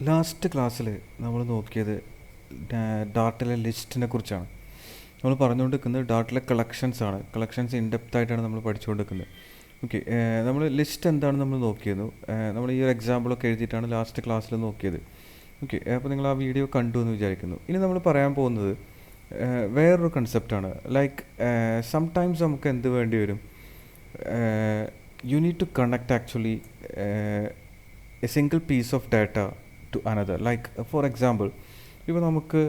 Last ക്ലാസ്സിൽ നമ്മൾ നോക്കിയത് ഡാർട്ടിലെ ലിസ്റ്റിനെ കുറിച്ചാണ്. നമ്മൾ പറഞ്ഞുകൊണ്ടിരിക്കുന്നത് ഡാർട്ടിലെ കളക്ഷൻസ് ആണ്. കളക്ഷൻസ് ഇൻഡെപ്ത് ആയിട്ടാണ് നമ്മൾ പഠിച്ചുകൊണ്ടിരിക്കുന്നത്. ഓക്കെ, നമ്മൾ ലിസ്റ്റ് എന്താണ് നമ്മൾ നോക്കിയിരുന്നു. നമ്മൾ ഈ ഒരു എക്സാമ്പിളൊക്കെ എഴുതിയിട്ടാണ് ലാസ്റ്റ് ക്ലാസ്സിൽ നോക്കിയത്. ഓക്കെ, അപ്പോൾ നിങ്ങൾ ആ വീഡിയോ കണ്ടു എന്ന് വിചാരിക്കുന്നു. ഇനി നമ്മൾ പറയാൻ പോകുന്നത് വേറൊരു കൺസെപ്റ്റാണ്. ലൈക്ക് സംടൈംസ് നമുക്ക് എന്ത് വേണ്ടി വരും, you need to connect actually a single piece of data to another. Like for example, ഇപ്പോൾ നമുക്ക്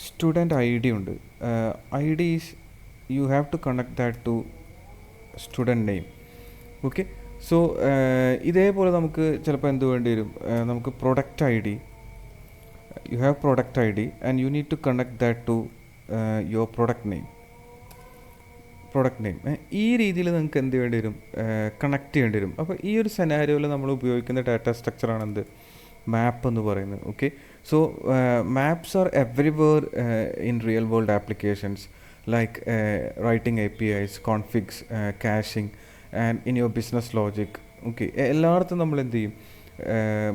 സ്റ്റുഡൻറ്റ് ഐ ഡി ഉണ്ട്. I D is you have to connect that to student name. Okay, so ഇതേപോലെ നമുക്ക് ചിലപ്പോൾ എന്ത് വേണ്ടി വരും, നമുക്ക് product I D, you have product I D and you need to connect that to your product name. ഈ രീതിയിൽ നിങ്ങൾക്ക് എന്ത് വേണ്ടി വരും, കണക്ട് ചെയ്യേണ്ടി വരും. അപ്പോൾ ഈ ഒരു സെനാരിയോയിൽ നമ്മൾ ഉപയോഗിക്കുന്ന ഡാറ്റ സ്ട്രക്ചറാണ് എന്ത്, മാപ്പ് എന്ന് പറയുന്നത്. Okay, so maps are everywhere in real world applications like writing APIs, configs, caching and in your business logic. Okay, എല്ലായിടത്തും നമ്മൾ എന്ത് ചെയ്യും,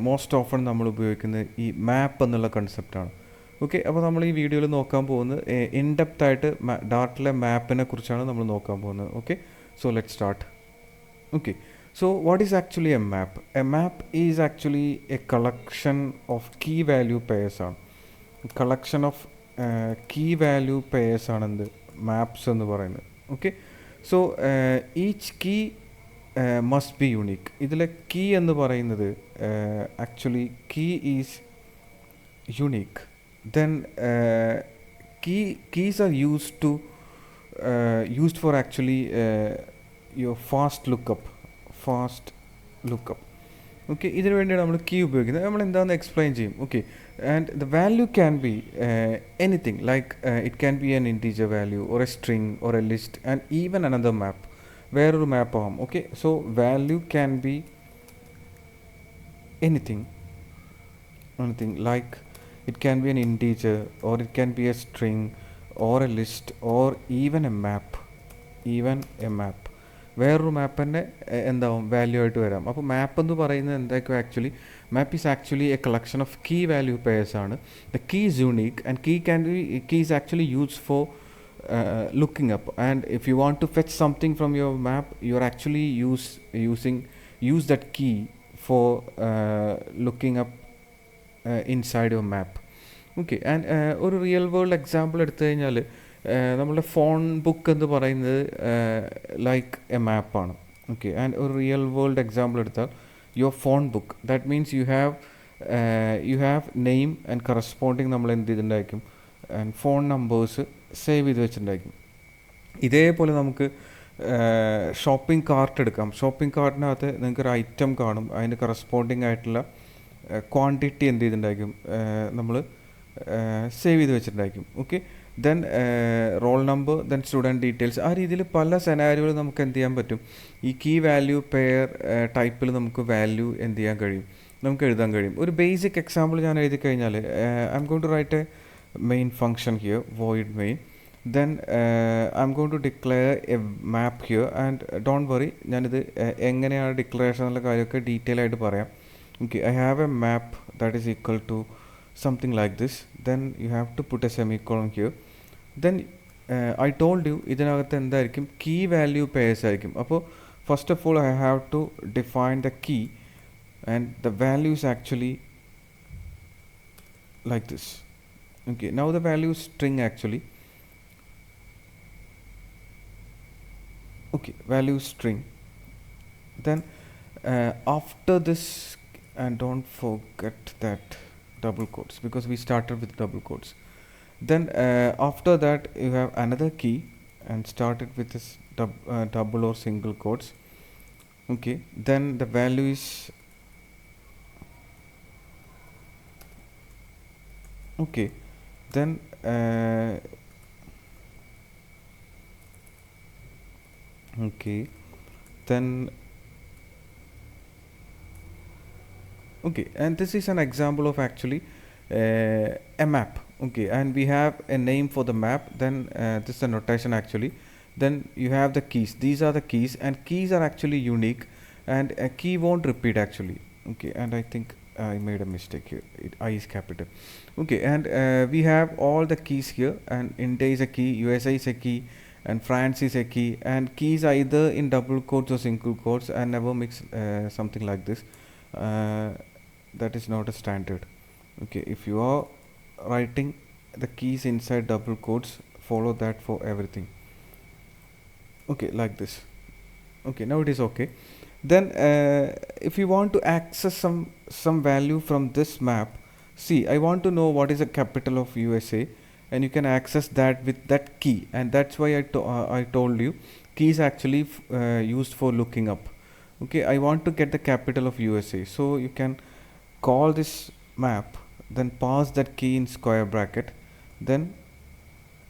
മോസ്റ്റ് ഓഫൺ നമ്മൾ ഉപയോഗിക്കുന്നത് ഈ മാപ്പ് എന്നുള്ള കൺസെപ്റ്റാണ്. ഓക്കെ, അപ്പോൾ നമ്മൾ ഈ വീഡിയോയിൽ നോക്കാൻ പോകുന്നത് ഇൻഡെപ്ത് ആയിട്ട് ഡാർട്ടിലെ മാപ്പിനെ കുറിച്ചാണ് നമ്മൾ നോക്കാൻ പോകുന്നത്. Okay, so let start. Okay, so what is actually a map? A map is actually a collection of key value pairs ആണ്. Collection of key value pairs ആണ് എന്ത്, മാപ്സ് എന്ന് പറയുന്നത്. Okay, so each key must be unique. ഇതിലെ key എന്ന് പറയുന്നത് actually key is unique. Then keys are used for actually your fast lookup. Okay, ഇതിനു വേണ്ടിയാണ് നമ്മൾ കീ ഉപയോഗിക്കുന്നത്. നമ്മൾ എന്താണെന്ന് എക്സ്പ്ലെയിൻ ചെയ്യും. Okay, and the value can be anything like it can be an integer value or a string or a list and even another മാപ്പ്, വേറൊരു മാപ്പ് ആവാം. Okay, so value can be anything like it can be an integer or it can be a string or a list or even a map. വേറൊരു മാപ്പ് തന്നെ എന്താവും, value ആയിട്ട് വരാം. അപ്പോൾ മാപ്പ് എന്ന് പറയുന്നത് എന്തായിരിക്കും, actually map is actually a collection of key value pairs ആണ്. The key is unique and key is actually used for looking up, and if you want to fetch something from your map, you are actually use that key for looking up inside your map. Okay, and ഒരു real world example എടുത്തു കഴിഞ്ഞാൽ നമ്മളുടെ phone book എന്ന് പറയുന്നത് like A മാപ്പാണ്. Okay, and ഒരു real world example എടുത്താൽ your phone book, that means you have name and corresponding നമ്മൾ എന്ത് ചെയ്തിട്ടുണ്ടായിരിക്കും, ആൻഡ് ഫോൺ നമ്പേഴ്സ് സേവ് ചെയ്ത് വെച്ചിട്ടുണ്ടായിരിക്കും. ഇതേപോലെ നമുക്ക് ഷോപ്പിംഗ് കാർട്ട് എടുക്കാം. ഷോപ്പിംഗ് കാർട്ടിനകത്ത് നിങ്ങൾക്കൊരു ഐറ്റം കാണും, അതിന് കറസ്പോണ്ടിങ് ആയിട്ടുള്ള ക്വാണ്ടിറ്റി എന്ത് ചെയ്തിട്ടുണ്ടായിരിക്കും, നമ്മൾ സേവ് ചെയ്ത് വെച്ചിട്ടുണ്ടായിരിക്കും. Okay, then roll number, then student details. ആ രീതിയിൽ പല സെനാരിയോകൾ നമുക്ക് എന്ത് ചെയ്യാൻ പറ്റും, ഈ കീ വാല്യൂ പെയർ ടൈപ്പിൽ നമുക്ക് വാല്യൂ എന്ത് ചെയ്യാൻ കഴിയും, നമുക്ക് എഴുതാൻ കഴിയും. ഒരു ബേസിക് എക്സാമ്പിൾ ഞാൻ എഴുതി കഴിഞ്ഞാൽ I'm going to write a main function here, void main. Then I'm going to declare a map here and don't worry, ഞാനിത് എങ്ങനെയാണ് ഡിക്ലറേഷൻ എന്നുള്ള കാര്യമൊക്കെ ഡീറ്റെയിൽ ആയിട്ട് പറയാം. Okay, I have a map that is equal to something like this. Then you have to put a semicolon here. Then I told you ഇതിനകത്ത് എന്തായിരിക്കും, key value pairs ആയിരിക്കും. അപ്പോൾ first of all I have to define the key and the value is actually like this. Okay, now the value is string actually. Okay, value string. Then after this, and don't forget that double quotes because we started with double quotes. Then after that you have another key and started with this double or single quotes. Okay, then the value is okay, then okay, then okay, and this is an example of actually a map. Okay, and we have a name for the map. Then this is a notation actually. Then you have the keys. These are the keys, and keys are actually unique, and a key won't repeat actually. Okay, and I think I made a mistake here. I is capital. Okay, and we have all the keys here, and India is a key, USA is a key, and France is a key, and keys either in double quotes or single quotes, and never mix something like this. Uh, that is not a standard. Okay, if you are writing the keys inside double quotes, follow that for everything. Okay, like this. Okay, now it is okay. Then if you want to access some value from this map, see, I want to know what is the capital of USA, and you can access that with that key, and that's why I told you key is actually used for looking up. Okay, I want to get the capital of USA, so you can call this map, then pass that key in square bracket, then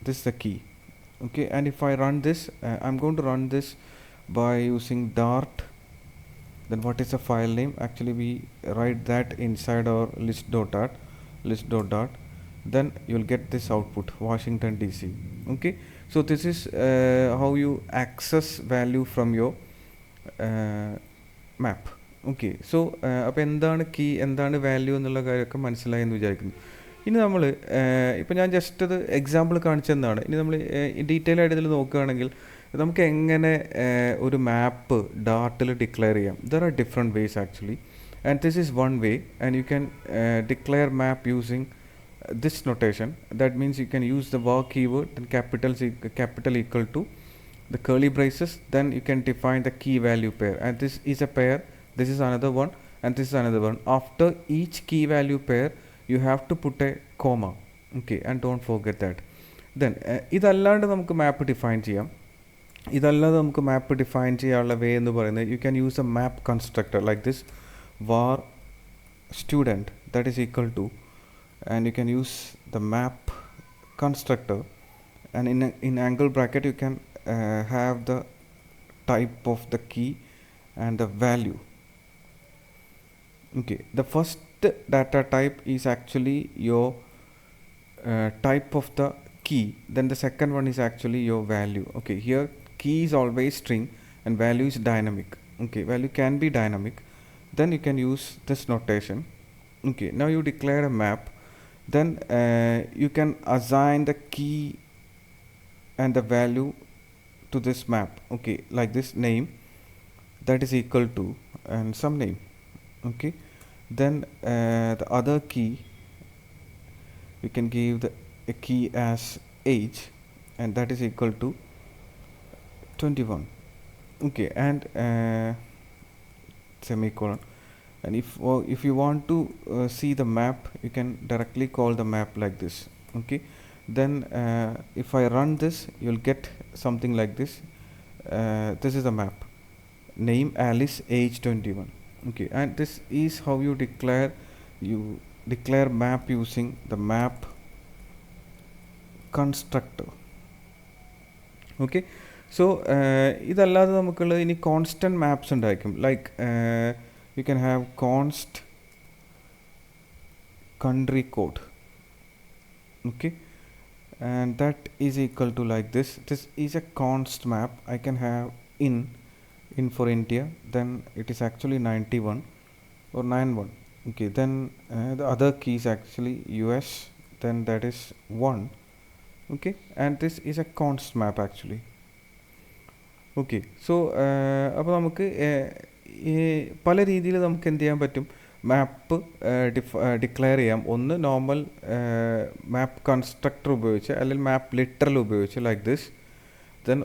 this is the key. Okay, and if I run this, I'm going to run this by using dart. Then what is the file name? Actually we write that inside our list.dart. Then you'll get this output, Washington DC. Okay, so this is how you access value from your map. Okay so അപ്പോൾ എന്താണ് key, എന്താണ് value എന്നുള്ള കാര്യമൊക്കെ മനസ്സിലായി എന്ന് വിചാരിക്കുന്നു. ഇനി നമ്മൾ ഇപ്പോൾ ഞാൻ ജസ്റ്റ് അത് എക്സാമ്പിൾ കാണിച്ചെന്നാണ്. ഇനി നമ്മൾ ഡീറ്റെയിൽ ആയിട്ട് ഇതിൽ നോക്കുകയാണെങ്കിൽ നമുക്ക് എങ്ങനെ ഒരു മാപ്പ് ഡാർട്ടിൽ ഡിക്ലെയർ ചെയ്യാം. There are different ways actually, and this is one way, and you can declare map using this notation. That means you can use the var keyword, then capital equal to the curly braces, then you can define the key value pair, and this is a pair, this is another one, and this is another one. After each key value pair you have to put a comma. Okay, and don't forget that. Then ഇതല്ലാണ്ട് നമുക്ക് മാപ്പ് define ചെയ്യാം. ഇതല്ലാതെ നമുക്ക് മാപ്പ് define ചെയ്യാനുള്ള വേ എന്ന് പറയുന്നത്, you can use a map constructor like this, var student that is equal to, and you can use the map constructor, and in angle bracket you can have the type of the key and the value. Okay, the first data type is actually your type of the key, then the second one is actually your value. Okay, here key is always string and value is dynamic. Okay, value can be dynamic, then you can use this notation. Okay, now you declare a map, then you can assign the key and the value to this map. Okay, like this name that is equal to and some name. Okay, then the other key you can give a key as age, and that is equal to 21. Okay, and semicolon. And if you want to see the map, you can directly call the map like this. Okay, then if I run this, you'll get something like this. This is the map, name Alice, age 21. Okay, and this is how you declare map using the map constructor. Okay, so ഇതല്ലാതെ നമുക്കുള്ള ഇനി constant maps ഉണ്ടായിരിക്കും. Like you can have const country code. Okay, and that is equal to like this. This is a const map. I can have in for India, then it is actually 91 or 91. Okay, then the other key is actually US, then that is 1. Okay, and this is a const map actually. Okay, so അപ്പോൾ നമുക്ക് പല രീതിയിൽ നമുക്ക് എന്ത് ചെയ്യാൻ പറ്റും, മാപ്പ് declare ചെയ്യാം. ഒന്ന് നോർമൽ മാപ്പ് കൺസ്ട്രക്ടർ ഉപയോഗിച്ച്, അല്ലെങ്കിൽ മാപ്പ് ലിറ്ററൽ ഉപയോഗിച്ച്, like this. Then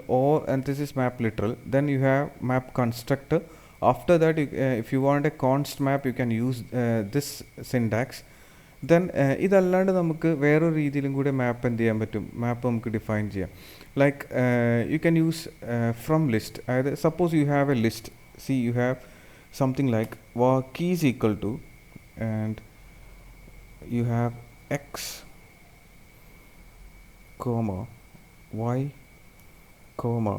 and this is map literal, then you have map constructor. After that if you want a const map, you can use this syntax. Then ഇതല്ലാണ്ട് നമുക്ക് വേറൊരു രീതിയിലും കൂടെ മാപ്പ് എന്ത് ചെയ്യാൻ പറ്റും, മാപ്പ് നമുക്ക് ഡിഫൈൻ ചെയ്യാം. Like you can use from list. അതായത് suppose you have a list. See, you have something like var key is equal to, and you have x comma y comma,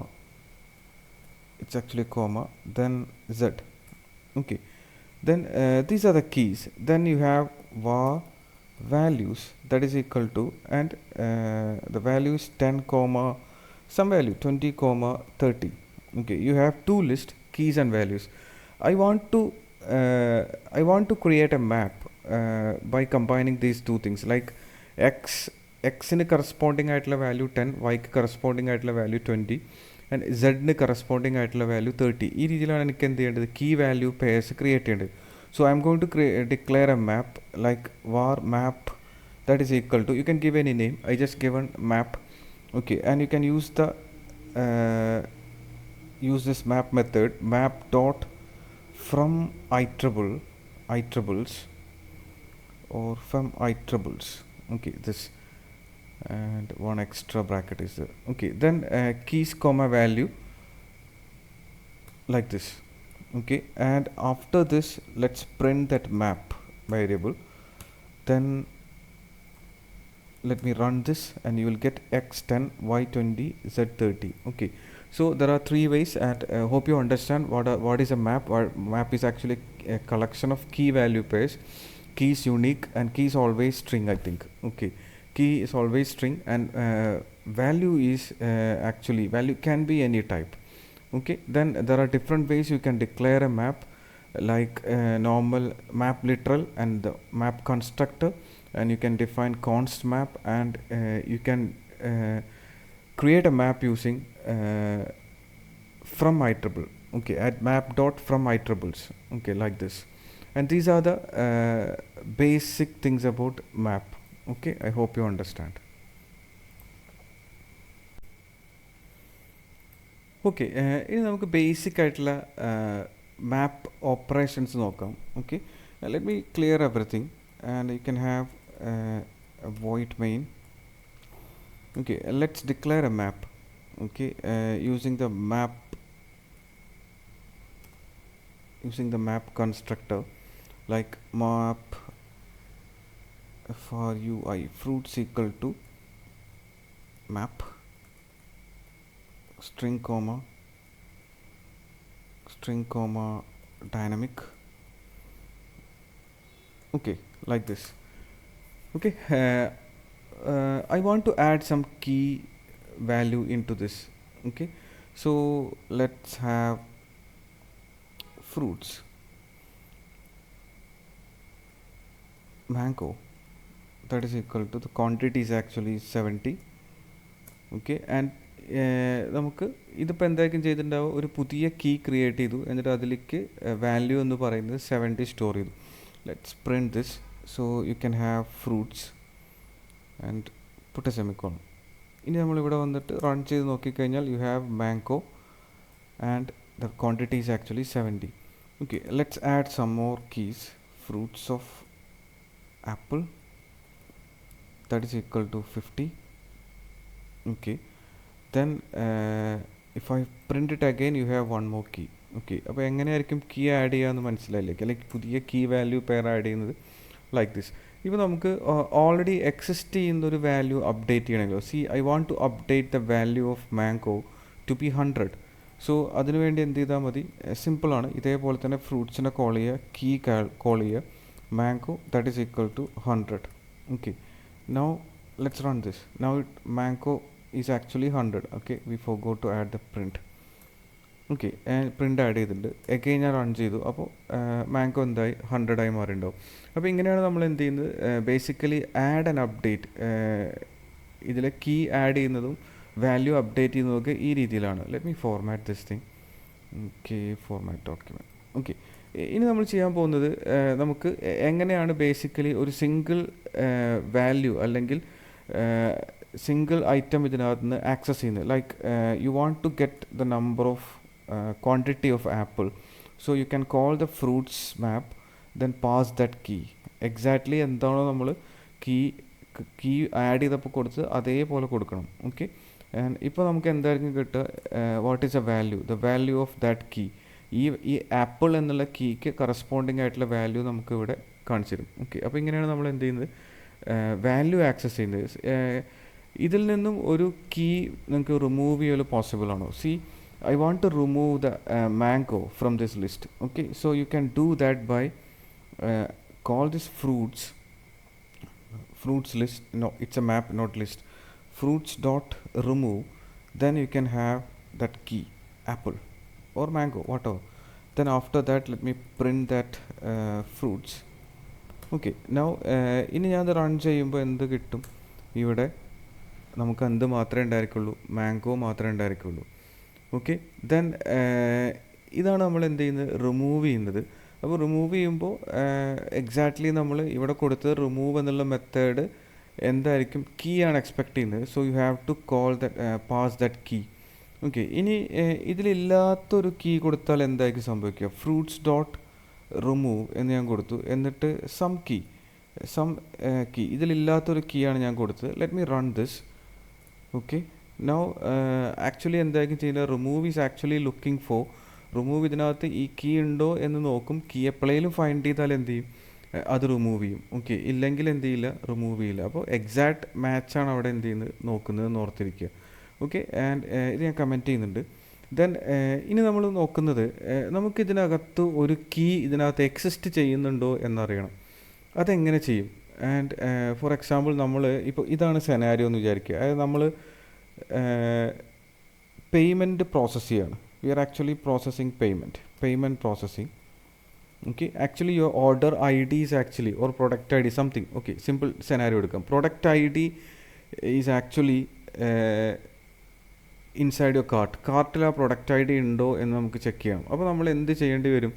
it's actually comma, then z. Okay, then these are the keys. Then you have var values that is equal to, and the value is 10 comma some value 20 comma 30. Okay, you have two lists, keys and values. I want to I want to create a map by combining these two things, like x ന് corresponding ആയിട്ടുള്ള value 10, വൈക്ക് corresponding ആയിട്ടുള്ള value 20 and സെഡിന് corresponding ആയിട്ടുള്ള value 30. ഈ രീതിയിലാണ് എനിക്ക് എന്ത് ചെയ്യേണ്ടത്, കീ വാല്യൂ പെയർസ് ക്രിയേറ്റ് ചെയ്യേണ്ടത്. So I'm going to declare a map like var map that is equal to, you can give any name, I just given map. Okay, and you can use the use this map method, map dot from iterables or from iterables. Okay, this, and one extra bracket is there. Okay, then keys comma value like this. Okay, and after this let's print that map variable. Then let me run this and you will get x10, y20, z30. Okay, so there are three ways, and hope you understand what is a map. Map is actually a collection of key value pairs. Key is unique and key is always string, I think. Okay, key is always string, and value is actually value can be any type. Okay, then there are different ways you can declare a map, like normal map literal and the map constructor, and you can define const map, and you can create a map using from iterable. Okay, add map dot from iterables. Okay, like this, and these are the basic things about map. Okay, I hope you understand. Okay, ഇനി നമുക്ക് basic ആയിട്ടുള്ള മാപ്പ് operations നോക്കാം. Okay, let me clear everything and you can have void main. Okay, let's declare a map. Okay, using the map constructor, like map for UI fruits equal to map string comma dynamic. Okay, like this. Okay, I want to add some key value into this. Okay, so let's have fruits mango, that is equal to, the quantity is actually 70. Okay, and നമുക്ക് ഇതിപ്പോൾ എന്തായിരിക്കും ചെയ്തിട്ടുണ്ടാവുക, ഒരു പുതിയ key create ചെയ്തു, എന്നിട്ട് അതിലേക്ക് value എന്ന് പറയുന്നത് 70 സ്റ്റോർ ചെയ്തു. Let's print this. So you can have fruits and put a semicolon. ഇനി നമ്മളിവിടെ വന്നിട്ട് റൺ ചെയ്ത് നോക്കിക്കഴിഞ്ഞാൽ you have mango and the quantity is actually 70. Okay, let's add some more keys. Fruits of apple, that is equal to 50. Okay, then if I print it again, you have one more key. Okay, അപ്പോൾ എങ്ങനെയായിരിക്കും key add ചെയ്യാമെന്ന് മനസ്സിലായില്ലേ, അല്ലെങ്കിൽ പുതിയ key value pair add ചെയ്യുന്നത് like this. ഇപ്പോൾ നമുക്ക് already exist ചെയ്യുന്നൊരു വാല്യൂ അപ്ഡേറ്റ് ചെയ്യണമല്ലോ. See, I want to update the value of mango to be 100. So അതിനുവേണ്ടി എന്ത് ചെയ്താൽ മതി, സിമ്പിളാണ്. ഇതേപോലെ തന്നെ ഫ്രൂട്ട്സിനെ കോൾ ചെയ്യുക, കീ കോൾ ചെയ്യുക, mango that is equal to 100. Okay, now let's run this. Now mango is actually 100. Okay, we forgot to add the print. Okay, and print add ചെയ്തിട്ടുണ്ട്. again ഞാൻ റൺ ചെയ്തു, അപ്പോൾ മാംഗോ എന്തായി, 100 ആയി മാറിയിട്ടുണ്ടാവും. അപ്പോൾ ഇങ്ങനെയാണ് നമ്മൾ എന്ത് ചെയ്യുന്നത്, ബേസിക്കലി ആഡ് ആൻഡ് അപ്ഡേറ്റ്, ഇതിലെ കീ ആഡ് ചെയ്യുന്നതും വാല്യൂ അപ്ഡേറ്റ് ചെയ്യുന്നതൊക്കെ ഈ രീതിയിലാണ്. Let me format this thing. Okay, format document. Okay, ഇനി നമ്മൾ ചെയ്യാൻ പോകുന്നത്, നമുക്ക് എങ്ങനെയാണ് ബേസിക്കലി ഒരു സിംഗിൾ വാല്യൂ അല്ലെങ്കിൽ സിംഗിൾ ഐറ്റം ഇതിനകത്ത് നിന്ന് ആക്സസ് ചെയ്യുന്നത്. Like you want to get the number of quantity of apple, so you can call the fruits map, then pass that key. Exactly എന്താണോ നമ്മൾ കീ ആഡ് ചെയ്തപ്പോൾ കൊടുത്ത് അതേപോലെ കൊടുക്കണം. ഓക്കെ, ഇപ്പോൾ നമുക്ക് എന്തായിരിക്കും കിട്ടുക, what is a value, the value of that key. ഈ ആപ്പിൾ എന്നുള്ള കീക്ക് കറസ്പോണ്ടിങ് ആയിട്ടുള്ള വാല്യൂ നമുക്ക് ഇവിടെ കാണിച്ചു തരും. ഓക്കെ, അപ്പോൾ ഇങ്ങനെയാണ് നമ്മൾ എന്ത് ചെയ്യുന്നത്, വാല്യൂ ആക്സസ് ചെയ്യുന്നത്. ഇതിൽ നിന്നും ഒരു കീ നിങ്ങൾക്ക് റിമൂവ് ചെയ്യൽ പോസിബിൾ ആണോ? See, I want to remove the mango from this list. Okay, so you can do that by call this fruits list. No, it's a map, not list. Fruits dot remove, then you can have that key apple or mango, whatever. then after that let me print that fruits. Okay now ഇനി ഞാനത് run ചെയ്യുമ്പോൾ എന്ത് കിട്ടും? ഇവിടെ നമുക്ക് എന്ത് മാത്രമേ ഉണ്ടായിരിക്കുള്ളൂ? Mango മാത്രമേ ഉണ്ടായിരിക്കുള്ളൂ. ഓക്കെ ദെൻ ഇതാണ് നമ്മൾ എന്ത് ചെയ്യുന്നത്? റിമൂവ് ചെയ്യുന്നത്. അപ്പോൾ റിമൂവ് ചെയ്യുമ്പോൾ എക്സാക്ട്ലി നമ്മൾ ഇവിടെ കൊടുത്തത് റിമൂവ് എന്നുള്ള മെത്തേഡ് എന്തായിരിക്കും? കീ ആണ് എക്സ്പെക്ട് ചെയ്യുന്നത്. So you have to call that pass that key. Okay ഇനി ഇതിലില്ലാത്തൊരു കീ കൊടുത്താൽ എന്തായിരിക്കും സംഭവിക്കുക? ഫ്രൂട്ട്സ് ഡോട്ട് റിമൂവ് എന്ന് ഞാൻ കൊടുത്തു, എന്നിട്ട് സം കീ ഇതിലില്ലാത്തൊരു കീ ആണ് ഞാൻ കൊടുത്തത്. Let me run this. Okay now actually എന്തായിരിക്കും ചെയ്യുന്നത്? Remove is actually looking for remove. ഇതിനകത്ത് ഈ കീ ഉണ്ടോ എന്ന് നോക്കും. കീ എപ്പോഴേലും ഫൈൻഡ് ചെയ്താൽ എന്ത് ചെയ്യും? അത് റിമൂവ് ചെയ്യും. ഓക്കെ ഇല്ലെങ്കിൽ എന്ത് ചെയ്യില്ല? റിമൂവ് ചെയ്യില്ല. അപ്പോൾ എക്സാക്ട് മാച്ചാണ് അവിടെ എന്ത് ചെയ്യുന്നത്? നോക്കുന്നത് ഓർത്തിരിക്കുക. ഓക്കെ ആൻഡ് ഇത് ഞാൻ കമൻറ്റ് ചെയ്യുന്നുണ്ട്. ദെൻ ഇനി നമ്മൾ നോക്കുന്നത് നമുക്കിതിനകത്ത് ഒരു കീ ഇതിനകത്ത് എക്സിസ്റ്റ് ചെയ്യുന്നുണ്ടോ എന്നറിയണം. അതെങ്ങനെ ചെയ്യും? ആൻഡ് ഫോർ എക്സാമ്പിൾ നമ്മൾ ഇപ്പോൾ ഇതാണ് സെനാരിയോ എന്ന് വിചാരിക്കുക. അതായത് നമ്മൾ പേയ്മെൻറ്റ് പ്രോസസ്സ് ചെയ്യാണ്. We are actually processing payment processing. Okay actually your order I D is actually or product I D something. Okay simple scenario എടുക്കാം. Product I D is actually inside your കാർട്ടിൽ ആ product I D ഉണ്ടോ എന്ന് നമുക്ക് check ചെയ്യാം. അപ്പോൾ നമ്മൾ എന്ത് ചെയ്യേണ്ടി വരും?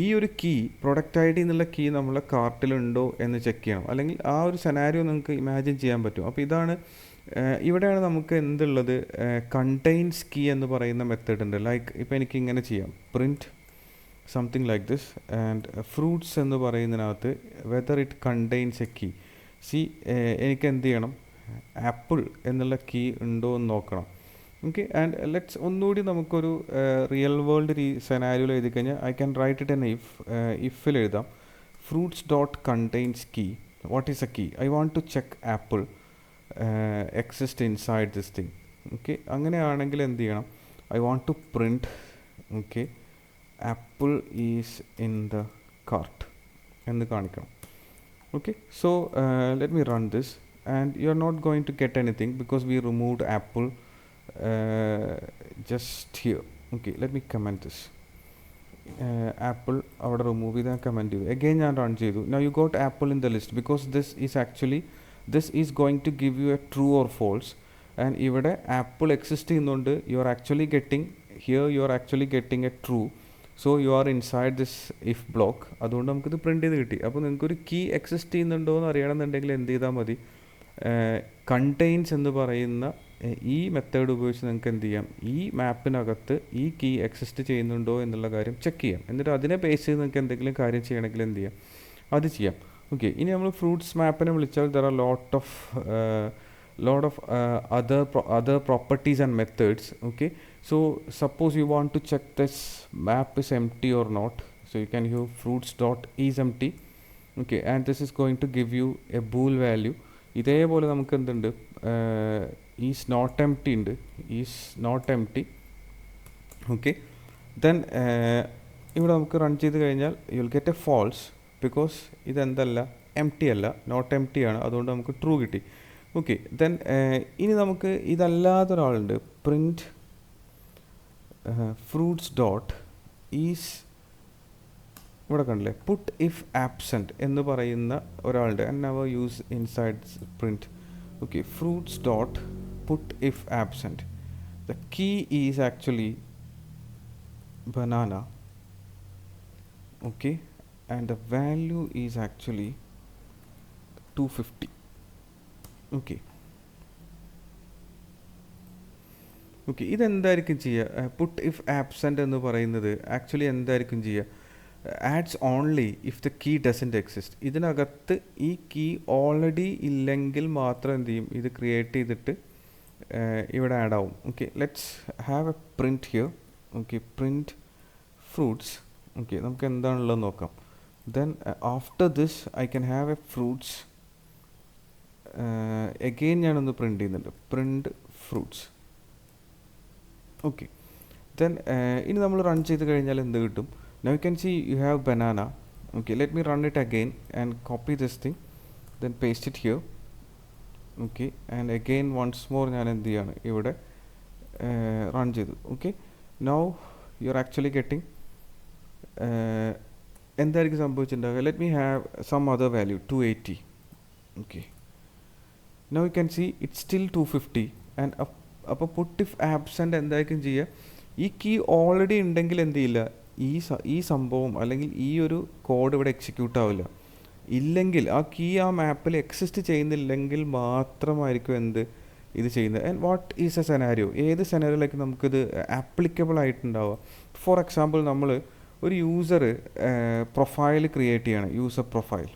ഈ ഒരു കീ പ്രൊഡക്റ്റ് ഐ ഡി എന്നുള്ള കീ നമ്മളെ കാർട്ടിലുണ്ടോ എന്ന് ചെക്ക് ചെയ്യണം. അല്ലെങ്കിൽ ആ ഒരു സെനാരിയോ നിങ്ങൾക്ക് ഇമാജിൻ ചെയ്യാൻ പറ്റും. അപ്പോൾ ഇതാണ് ഇവിടെയാണ് നമുക്ക് എന്തുള്ളത്? കണ്ടെയ്ൻസ് കീ എന്ന് പറയുന്ന മെത്തേഡ് ഉണ്ട്. ലൈക്ക് ഇപ്പോൾ എനിക്ക് ഇങ്ങനെ ചെയ്യാം, print something like this and fruits എന്ന് പറയുന്നതിനകത്ത് whether it contains a key. എനിക്ക് എന്ത് ചെയ്യണം? ആപ്പിൾ എന്നുള്ള കീ ഉണ്ടോ എന്ന് നോക്കണം. ഓക്കെ ആൻഡ് ലെറ്റ്സ് ഒന്നുകൂടി നമുക്കൊരു റിയൽ വേൾഡ് സെനാരിയോയിൽ എഴുതി കഴിഞ്ഞാൽ I can write it in ഇഫിൽ എഴുതാം. Fruits dot contains key. What is a key? I want to check apple exist inside this thing. Okay അങ്ങനെയാണെങ്കിൽ എന്ത് ചെയ്യണം? I want to print okay apple is in the cart എന്ന് കാണിക്കണം. Okay so let me run this and you are not going to get anything because we removed apple just here. Okay let me comment this. Apple അവിടെ remove ചെയ്ത് ഞാൻ comment ചെയ്തു. Again ഞാൻ run ചെയ്തു. Now you got apple in the list because this is going to give you a true or false. And ഇവിടെ apple exist ചെയ്യുന്നുണ്ട്. You are actually getting a true. So you are inside this if block. അതുകൊണ്ട് നമുക്കിത് print ചെയ്ത് കിട്ടി. അപ്പോൾ നിങ്ങൾക്കൊരു key exist ചെയ്യുന്നുണ്ടോ എന്ന് അറിയണമെന്നുണ്ടെങ്കിൽ എന്ത് ചെയ്താൽ മതി? കണ്ടെയ്ൻസ് എന്ന് പറയുന്ന ഈ മെത്തേഡ് ഉപയോഗിച്ച് നിങ്ങൾക്ക് എന്ത് ചെയ്യാം? ഈ മാപ്പിനകത്ത് ഈ കീ എക്സിസ്റ്റ് ചെയ്യുന്നുണ്ടോ എന്നുള്ള കാര്യം ചെക്ക് ചെയ്യാം. എന്നിട്ട് അതിനെ ബേസ് ചെയ്ത് നിങ്ങൾക്ക് എന്തെങ്കിലും കാര്യം ചെയ്യണമെങ്കിൽ എന്ത് ചെയ്യാം? അത് ചെയ്യാം. ഓക്കെ ഇനി നമ്മൾ ഫ്രൂട്ട്സ് മാപ്പിനെ വിളിച്ചാൽ there are lot of other properties and methods. Okay so suppose you want to check this map is empty or not, so you can use fruits dot is empty. Okay and this is going to give you a bool value. ഇതേപോലെ നമുക്ക് എന്തുണ്ട്? Is not empty ഉണ്ട്. Is not empty. Okay then ഇവിടെ നമുക്ക് run ചെയ്ത് കഴിഞ്ഞാൽ you will get a false because ഇതെന്തല്ല? Empty അല്ല, നോട്ട് എംപ്റ്റി ആണ്. അതുകൊണ്ട് നമുക്ക് ട്രൂ കിട്ടി. ഓക്കെ ദെൻ ഇനി നമുക്ക് ഇതല്ലാതെ ഒരാളുണ്ട്. പ്രിൻറ്റ് ഫ്രൂട്ട്സ് ഡോട്ട് ഈസ് ഇവിടെ കണ്ടില്ലേ? പുട്ട് ഇഫ് ആബ്സെൻറ്റ് എന്ന് പറയുന്ന ഒരാളുണ്ട്. And never use inside print. Okay fruits dot put if absent. The key is actually banana. Okay and the value is actually 250. Okay ഇതെന്തായിരിക്കും ചെയ്യുക? പുട്ട് ഇഫ് ആബ്സെൻ്റ് എന്ന് പറയുന്നത് actually എന്തായിരിക്കും ചെയ്യുക? Adds only if the key doesn't exist. ഇതിനകത്ത് ഈ key already ഇല്ലെങ്കിൽ മാത്രം എന്ത് ചെയ്യും? ഇത് ക്രിയേറ്റ് ചെയ്തിട്ട് ഇവിടെ ആഡ് ആവും. Okay let's have A print here. Okay print fruits. Okay നമുക്ക് എന്താണുള്ളത് നോക്കാം. Then after this I can have A fruits. Again ഞാനൊന്ന് പ്രിൻറ്റ് ചെയ്യുന്നുണ്ട്. Print fruits. ഓക്കെ ദെൻ ഇനി നമ്മൾ റൺ ചെയ്ത് കഴിഞ്ഞാൽ എന്ത് കിട്ടും? Now you can see you have banana. Okay let me run it again and copy this thing, then paste it here. Okay and again once more ഞാൻ എന്ത് ചെയ്യാണ്? ഇവിടെ റൺ ചെയ്തു. Okay now you are actually getting എന്തായിരിക്കും സംഭവിച്ചിട്ടുണ്ടാവുക? Let me have some other value 280. Okay, now you can see it's still 250 and അപ്പോൾ put if absent എന്തായിരിക്കും ചെയ്യുക? ഈ കീ ഓൾറെഡി ഉണ്ടെങ്കിൽ എന്ത് ചെയ്യില്ല, ഈ സംഭവം അല്ലെങ്കിൽ ഈ ഒരു കോഡ് ഇവിടെ എക്സിക്യൂട്ട് ആവില്ല. ഇല്ലെങ്കിൽ ആ കീ ആ മാപ്പിൽ എക്സിസ്റ്റ് ചെയ്യുന്നില്ലെങ്കിൽ മാത്രമായിരിക്കും എന്ത് ഇത് ചെയ്യുന്നത്. And what is A scenario? ഏത് സെനാരിയോയിലേക്ക് നമുക്കിത് ആപ്ലിക്കബിൾ ആയിട്ടുണ്ടാവുക? ഫോർ എക്സാമ്പിൾ, നമ്മൾ ഒരു യൂസർ പ്രൊഫൈൽ ക്രിയേറ്റ് ചെയ്യണം, യൂസർ പ്രൊഫൈൽ.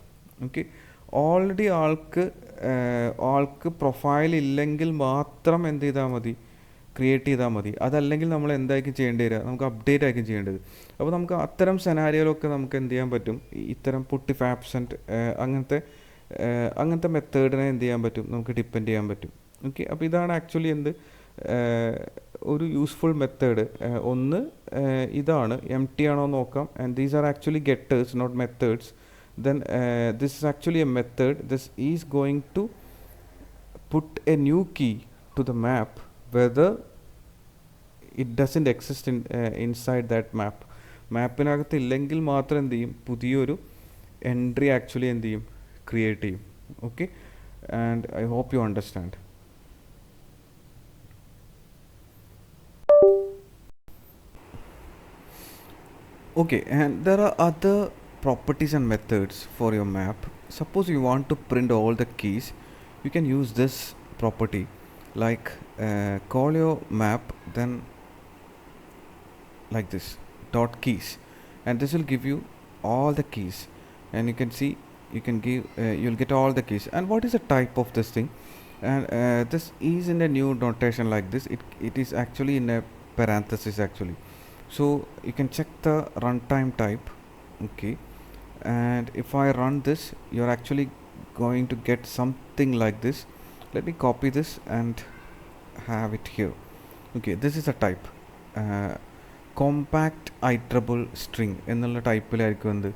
ഓക്കെ, ഓൾറെഡി ആൾക്ക് പ്രൊഫൈൽ ഇല്ലെങ്കിൽ മാത്രം എന്ത് ചെയ്താൽ മതി, ക്രിയേറ്റ് ചെയ്താൽ മതി. അതല്ലെങ്കിൽ നമ്മൾ എന്തായിരിക്കും ചെയ്യേണ്ടി വരിക? നമുക്ക് അപ്ഡേറ്റ് ആയിരിക്കും ചെയ്യേണ്ടത്. അപ്പോൾ നമുക്ക് അത്തരം സെനാരിയോയിലൊക്കെ നമുക്ക് എന്ത് ചെയ്യാൻ പറ്റും? ഇത്തരം പുട്ട് ഇഫ് ആബ്സെൻറ്റ് അങ്ങനത്തെ മെത്തേഡിനെ എന്ത് ചെയ്യാൻ പറ്റും? നമുക്ക് ഡിപ്പെൻഡ് ചെയ്യാൻ പറ്റും. ഓക്കെ, അപ്പോൾ ഇതാണ് ആക്ച്വലി എന്ത് ഒരു യൂസ്ഫുൾ മെത്തേഡ്. ഒന്ന് ഇതാണ്, എം ടി ആണോ നോക്കാം. And these are actually getters, not methods. Then this is actually a method. This is going to put a new key to the map whether it doesn't exist inside that map. മാപ്പിനകത്ത് ഇല്ലെങ്കിൽ മാത്രം എന്ത് ചെയ്യും? പുതിയൊരു entry actually എന്ത് ചെയ്യും? Create ചെയ്യും. Okay, and I hope you understand. Okay, and there are other properties and methods for your map. Suppose you want to print all the keys, you can use this property, like call your map, then like this dot keys, and this will give you all the keys. And you can see, you'll get all the keys. And what is the type of this thing? And this is in a new notation like this. It is actually in a parenthesis actually. So you can check the runtime type. Okay, and if I run this, you're actually going to get something like this. Let me copy this and have it here. Okay, this is a type, compact iterable string എന്നുള്ള ടൈപ്പിലായിരിക്കും എന്ത്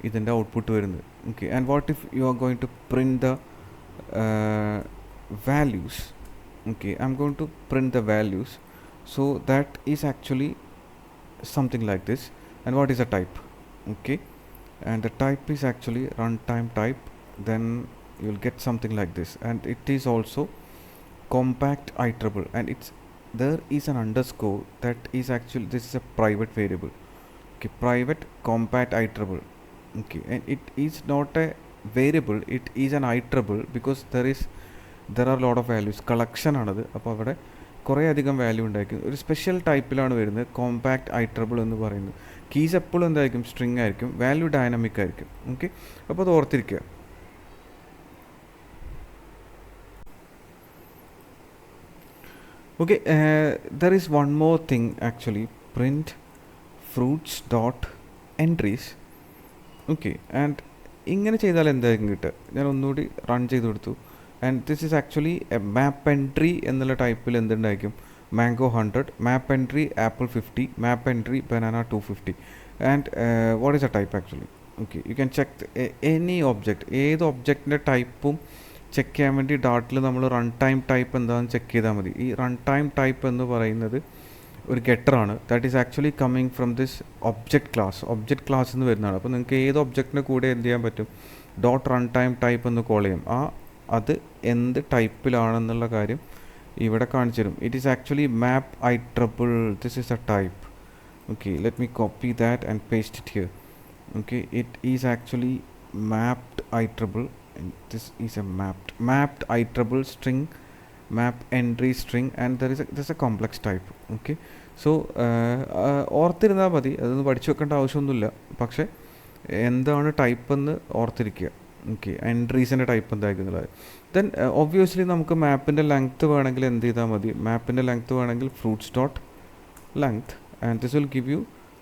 ഇതിൻ്റെ output വരുന്നത്. Okay, and what if you are going to print the values? Okay, I'm going to print the values. So that is actually something like this. And what is a type? Okay, and the type is actually runtime type. Then you'll get something like this, and it is also compact iterable, and there is an underscore. That is actually, this is a private variable. Okay, private compact iterable. Okay, and it is not a variable, it is an iterable because there are lot of values, collection ആണത്. അപ്പോൾ അവിടെ കുറേ അധികം value ഉണ്ടായിരിക്കും. ഒരു special ടൈപ്പിലാണ് വരുന്നത് compact ഐറ്ററബിൾ എന്ന് പറയുന്നത്. കീസ് എപ്പോഴും എന്തായിരിക്കും? സ്ട്രിങ് ആയിരിക്കും. വാല്യൂ ഡൈനാമിക് ആയിരിക്കും. ഓക്കെ, അപ്പോൾ അത് ഓർത്തിരിക്കുക. Okay, there is one more thing actually, print fruits dot entries. Okay, and ഇങ്ങനെ ചെയ്താൽ എന്തായിരിക്കും കിട്ടുക? ഞാൻ ഒന്നുകൂടി റൺ ചെയ്ത് കൊടുത്തു. And this is actually a map entry എന്നുള്ള ടൈപ്പിൽ എന്തുണ്ടായിരിക്കും? Mango 100, map entry apple 50, map entry banana 250. And what is a type actually? Okay, you can check any object, ഏത് ഒബ്ജക്റ്റിൻ്റെ ടൈപ്പും ചെക്ക് ചെയ്യാൻ വേണ്ടി ഡാട്ടിൽ നമ്മൾ റൺ ടൈം ടൈപ്പ് എന്താണെന്ന് ചെക്ക് ചെയ്താൽ മതി. ഈ റൺ ടൈം ടൈപ്പ് എന്ന് പറയുന്നത് ഒരു ഗെറ്ററാണ്. That is actually coming from this object class എന്ന് വരുന്നതാണ്. അപ്പോൾ നിങ്ങൾക്ക് ഏത് ഒബ്ജക്റ്റിന് കൂടെ എന്ത് ചെയ്യാൻ പറ്റും? ഡോട്ട് റൺ ടൈം ടൈപ്പ് എന്ന് കോൾ ചെയ്യും. അത് എന്ത് ടൈപ്പിലാണെന്നുള്ള കാര്യം ഇവിടെ കാണിച്ചു തരും. It is actually map iterable. This is a type. Okay, let me copy that and paste it here. Okay, it is actually mapped iterable, and this is a mapped iterable string, map entry string, and there's a complex type. Okay, so ഓർത്തിരുന്നാൽ മതി, അതൊന്നും പഠിച്ചു വെക്കേണ്ട ആവശ്യമൊന്നുമില്ല. പക്ഷേ എന്താണ് type എന്ന് ഓർത്തിരിക്കുക. Okay, എൻട്രീസിൻ്റെ ടൈപ്പ് എന്തായിരിക്കുന്നത്. ദെൻ ഒബ്വിയസ്ലി നമുക്ക് മാപ്പിൻ്റെ ലെങ്ത്ത് വേണമെങ്കിൽ എന്ത് ചെയ്താൽ മതി? മാപ്പിൻ്റെ ലെങ്ത്ത് വേണമെങ്കിൽ fruits dot length, and this will give you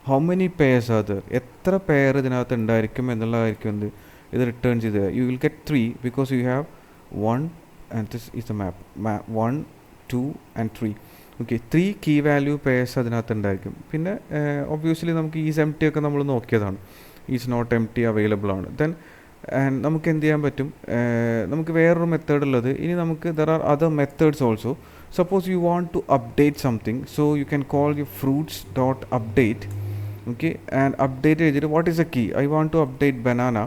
how many pairs are there, എത്ര പെയർ ഇതിനകത്ത് ഉണ്ടായിരിക്കും എന്നുള്ളതായിരിക്കും എന്ത് ഇത് റിട്ടേൺ ചെയ്ത്. You will get 3 because you have 1 and this is the map 1 2 and 3. Okay, 3 key value pairs അതിനകത്ത് ഉണ്ടായിരിക്കും. പിന്നെ ഒബ്വിയസ്ലി നമുക്ക് ഈസ് എം ടി ഒക്കെ നമ്മൾ നോക്കിയതാണ്, is not empty available ആണ്. ദെൻ നമുക്ക് എന്ത് ചെയ്യാൻ പറ്റും? നമുക്ക് വേറൊരു മെത്തേഡ് ഉള്ളത്. ഇനി നമുക്ക് there are other methods also. Suppose you want to update something, so you can call your fruits dot update, Okay, and update എഴുതിയിട്ട് what is a key? I want to update banana.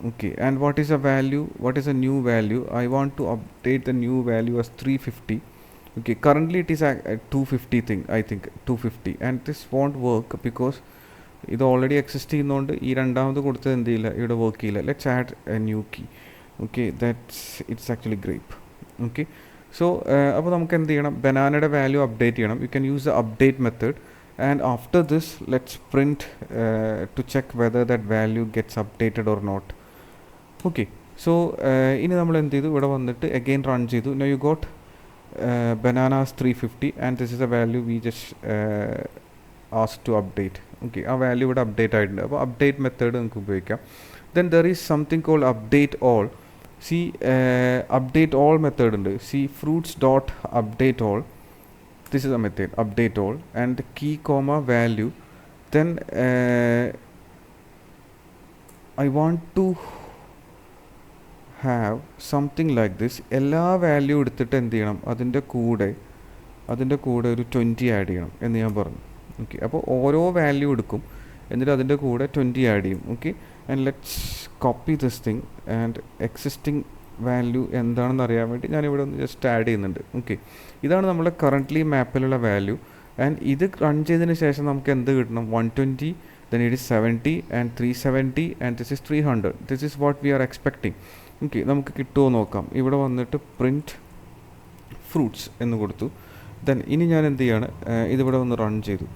Okay, and what is a value? What is a new value? I want to update the new value as 350. Okay, currently it is at 250 thing, I think 250, and this won't work because ഇത് already exist ചെയ്യുന്നതുകൊണ്ട് ഈ രണ്ടാമത് കൊടുത്തത് എന്ത് ചെയ്യില്ല, ഇവിടെ work ചെയ്യില്ല. Let's add a new key. Okay, that's it's actually grape. Okay, so അപ്പോൾ നമുക്ക് എന്ത് ചെയ്യണം, ബനാനയുടെ വാല്യൂ അപ്ഡേറ്റ് ചെയ്യണം. You can use the update method. And after this let's print to check whether that value gets updated or not. Okay, so ഇനി നമ്മൾ എന്ത് ചെയ്തു, ഇവിടെ വന്നിട്ട് again run ചെയ്തു. Now you got bananas 350 and this is a value we just asked to update. Okay, ആ value ഇവിടെ update ആയിട്ടുണ്ട്. അപ്പോൾ അപ്ഡേറ്റ് മെത്തേഡ് നമുക്ക് ഉപയോഗിക്കാം. Then there is something called update all. See, update all method ഉണ്ട്. See, fruits dot update all. This is a method, update all, and the key comma value. Then I want to have something like this. എല്ലാ value എടുത്തിട്ട് എന്ത് ചെയ്യണം, അതിൻ്റെ കൂടെ ഒരു 20 add ചെയ്യണം എന്ന് ഞാൻ പറഞ്ഞു. ഓക്കെ, അപ്പോൾ ഓരോ വാല്യൂ എടുക്കും, എന്നിട്ട് അതിൻ്റെ കൂടെ 20 ആഡ് ചെയ്യും. Okay, and let's copy this thing and existing value എന്താണെന്ന് അറിയാൻ വേണ്ടി ഞാനിവിടെ ഒന്ന് ജസ്റ്റ് ആഡ് ചെയ്യുന്നുണ്ട്. ഓക്കെ, ഇതാണ് നമ്മുടെ കറൻ്റ്ലി മാപ്പിലുള്ള വാല്യൂ. ആൻഡ് ഇത് റൺ ചെയ്തതിന് ശേഷം നമുക്ക് എന്ത് കിട്ടണം, 120, then it is 70 and 370 and this is 300. This is what we are expecting. Okay, നമുക്ക് കിട്ടുമോ നോക്കാം. ഇവിടെ വന്നിട്ട് പ്രിൻറ്റ് ഫ്രൂട്ട്സ് എന്ന് കൊടുത്തു. ദെൻ ഇനി ഞാൻ എന്ത് ചെയ്യാണ്, ഇതിവിടെ ഒന്ന് റൺ ചെയ്തു.